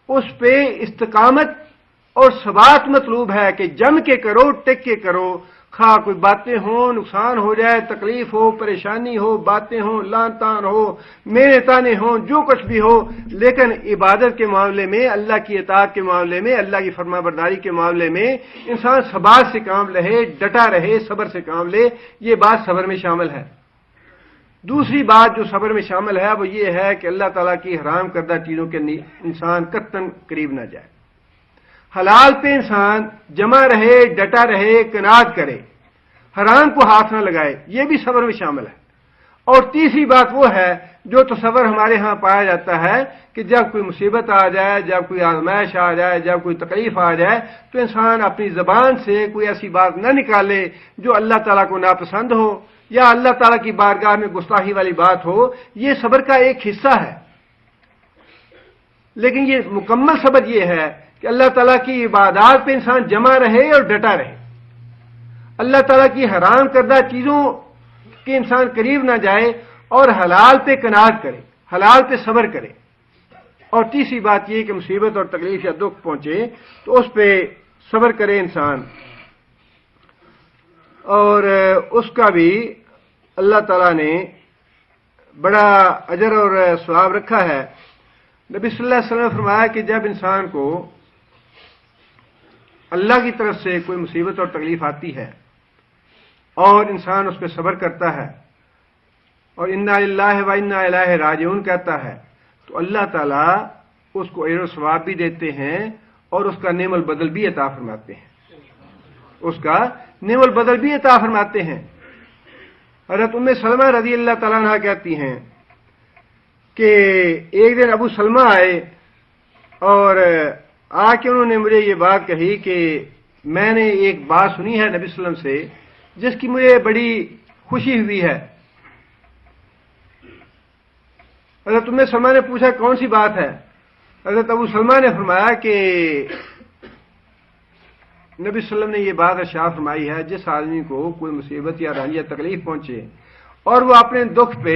اس پہ استقامت اور ثبات مطلوب ہے کہ جم کے کرو، ٹک کے کرو، خواہ کوئی باتیں ہوں، نقصان ہو جائے، تکلیف ہو، پریشانی ہو، باتیں ہوں، لان تان ہو، میرے تانے ہوں، جو کچھ بھی ہو، لیکن عبادت کے معاملے میں، اللہ کی اطاعت کے معاملے میں، اللہ کی فرما برداری کے معاملے میں انسان ثبات سے کام لے، ڈٹا رہے، صبر سے کام لے۔ یہ بات صبر میں شامل ہے۔ دوسری بات جو صبر میں شامل ہے وہ یہ ہے کہ اللہ تعالیٰ کی حرام کردہ چیزوں کے انسان قطعاً قریب نہ جائے، حلال پہ انسان جمع رہے، ڈٹا رہے، قناعت کرے، حرام کو ہاتھ نہ لگائے، یہ بھی صبر میں شامل ہے۔ اور تیسری بات وہ ہے جو تصور ہمارے ہاں پایا جاتا ہے کہ جب کوئی مصیبت آ جائے، جب کوئی آزمائش آ جائے، جب کوئی تکلیف آ جائے تو انسان اپنی زبان سے کوئی ایسی بات نہ نکالے جو اللہ تعالیٰ کو ناپسند ہو یا اللہ تعالیٰ کی بارگاہ میں گستاخی والی بات ہو۔ یہ صبر کا ایک حصہ ہے، لیکن یہ مکمل صبر یہ ہے کہ اللہ تعالیٰ کی عبادات پہ انسان جمع رہے اور ڈٹا رہے، اللہ تعالیٰ کی حرام کردہ چیزوں کے انسان قریب نہ جائے اور حلال پہ قناعت کرے، حلال پہ صبر کرے۔ اور تیسری بات یہ کہ مصیبت اور تکلیف یا دکھ پہنچے تو اس پہ صبر کرے انسان، اور اس کا بھی اللہ تعالیٰ نے بڑا اجر اور ثواب رکھا ہے۔ نبی صلی اللہ علیہ وسلم نے فرمایا کہ جب انسان کو اللہ کی طرف سے کوئی مصیبت اور تکلیف آتی ہے اور انسان اس پہ صبر کرتا ہے اور انا للہ و انا الیہ راجعون کہتا ہے تو اللہ تعالیٰ اس کو اجر و ثواب بھی دیتے ہیں اور اس کا نعم البدل بھی عطا فرماتے ہیں، اس کا نعم البدل بھی عطا فرماتے ہیں۔ حضرت ام سلمہ رضی اللہ تعالیٰ عنہ کہتی ہیں کہ ایک دن ابو سلمہ آئے اور آ کے انہوں نے مجھے یہ بات کہی کہ میں نے ایک بات سنی ہے نبی صلی اللہ علیہ وسلم سے جس کی مجھے بڑی خوشی ہوئی ہے۔ حضرت ام سلمہ نے پوچھا کون سی بات ہے؟ حضرت ابو سلمہ نے فرمایا کہ نبی صلی اللہ علیہ وسلم نے یہ بات ارشاد فرمائی ہے جس آدمی کو کوئی مصیبت یا رنج یا تکلیف پہنچے اور وہ اپنے دکھ پہ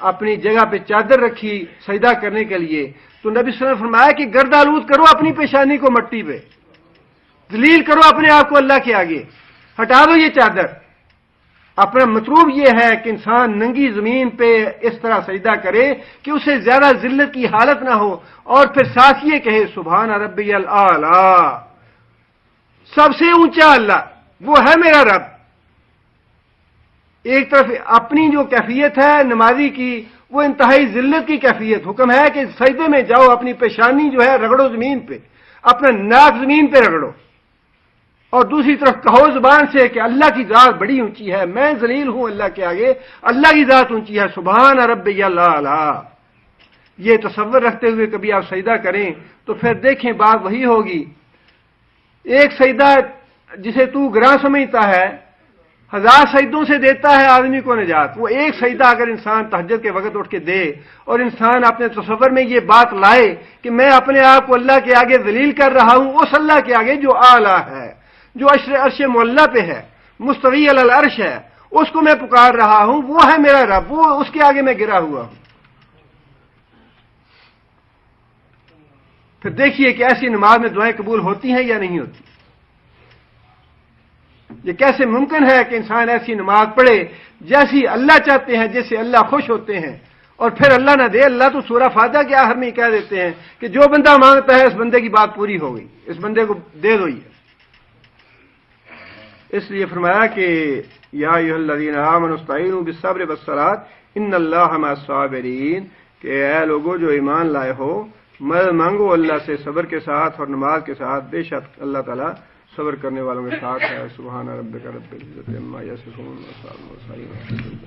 اپنی جگہ پہ چادر رکھی سجدہ کرنے کے لیے، تو نبی صلی اللہ علیہ وسلم نے فرمایا کہ گرد آلود کرو اپنی پیشانی کو مٹی پہ، ذلیل کرو اپنے آپ کو اللہ کے آگے، ہٹا دو یہ چادر۔ اپنا مطلوب یہ ہے کہ انسان ننگی زمین پہ اس طرح سجدہ کرے کہ اسے زیادہ ذلت کی حالت نہ ہو، اور پھر ساتھ یہ کہے سبحان ربی الاعلی، سب سے اونچا اللہ وہ ہے میرا رب۔ ایک طرف اپنی جو کیفیت ہے نمازی کی وہ انتہائی ذلت کی کیفیت، حکم ہے کہ سجدے میں جاؤ، اپنی پیشانی جو ہے رگڑو زمین پہ، اپنا ناک زمین پہ رگڑو، اور دوسری طرف کہو زبان سے کہ اللہ کی ذات بڑی اونچی ہے، میں ذلیل ہوں اللہ کے آگے، اللہ کی ذات اونچی ہے، سبحان ربی الاعلی۔ یہ تصور رکھتے ہوئے کبھی آپ سجدہ کریں تو پھر دیکھیں بات وہی ہوگی، ایک سجدہ جسے تو گراں سمجھتا ہے 1000 سجدوں سے دیتا ہے آدمی کو نجات، وہ ایک سجدہ اگر انسان تہجد کے وقت اٹھ کے دے اور انسان اپنے تصور میں یہ بات لائے کہ میں اپنے آپ کو اللہ کے آگے ذلیل کر رہا ہوں، اس اللہ کے آگے جو اعلیٰ ہے، جو عرش معلیٰ پہ ہے، مستوی علی العرش ہے، اس کو میں پکار رہا ہوں، وہ ہے میرا رب، وہ اس کے آگے میں گرا ہوا ہوں۔ پھر دیکھیے کہ ایسی نماز میں دعائیں قبول ہوتی ہیں یا نہیں ہوتی۔ یہ کیسے ممکن ہے کہ انسان ایسی نماز پڑھے جیسی اللہ چاہتے ہیں، جیسے اللہ خوش ہوتے ہیں، اور پھر اللہ نہ دے؟ اللہ تو سورہ فاتحہ کے آخر میں کہہ دیتے ہیں کہ جو بندہ مانگتا ہے اس بندے کی بات پوری ہو گئی، اس بندے کو دے دو۔ یہ اس لیے فرمایا کہ یا ایھا الذین آمنوا استعینوا بالصبر والصلاۃ ان اللہ مع الصابرین، کہ اے لوگو جو ایمان لائے ہو مدد مانگو اللہ سے صبر کے ساتھ اور نماز کے ساتھ، بے شک اللہ تعالیٰ صبر کرنے والوں کے ساتھ ہے۔ سبحان ربک رب العزۃ عما یصفون وسلام علی المرسلین۔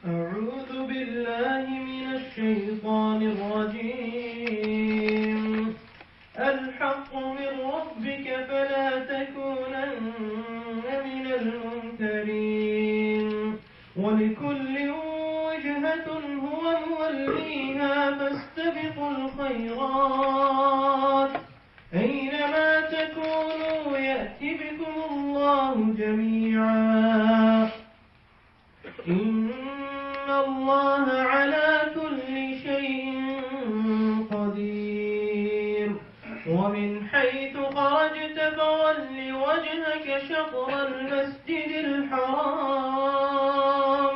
أعوذ بالله من الشيطان الرجيم الحق من ربك فلا تكونن من الممترين ولكل وجهة هو موليها فاستبقوا الخيرات أينما تكونوا يأتي بكم الله جميعا إن الله على كل شيء قدير ومن حيث خرجت فول وجهك شطر المسجد الحرام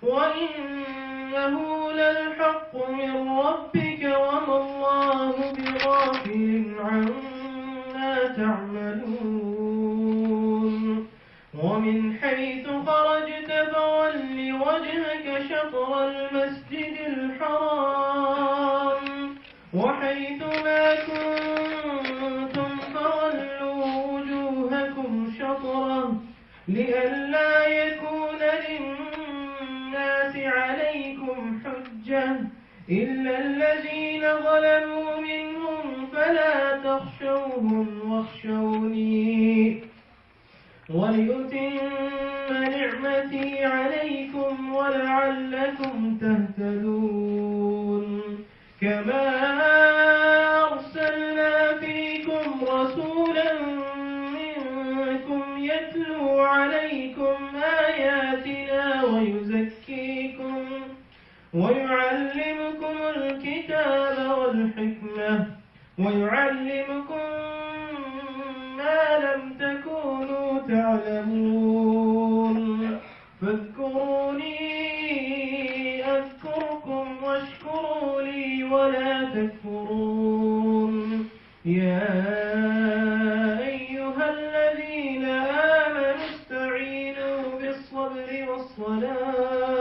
وإنه للحق من ربك وما الله بغافل عما تعملون ومن حيث خرجت فول وجهك شطر المسجد الحرام وحيث ما كنتم فولوا وجوهكم شطره لئلا يكون للناس عليكم حجة إلا الذين ظلموا منهم فلا تخشوهم واخشوني وليتم نعمتي عليكم ولعلكم تهتدون كما أرسلنا فيكم رسولا منكم يتلو عليكم آياتنا ويزكيكم ويعلمكم الكتاب والحكمة ويعلمكم ما لم تكونوا تعلمون فاذكروني أذكركم واشكروا لي ولا تكفرون يا أيها الذين آمنوا استعينوا بالصبر والصلاة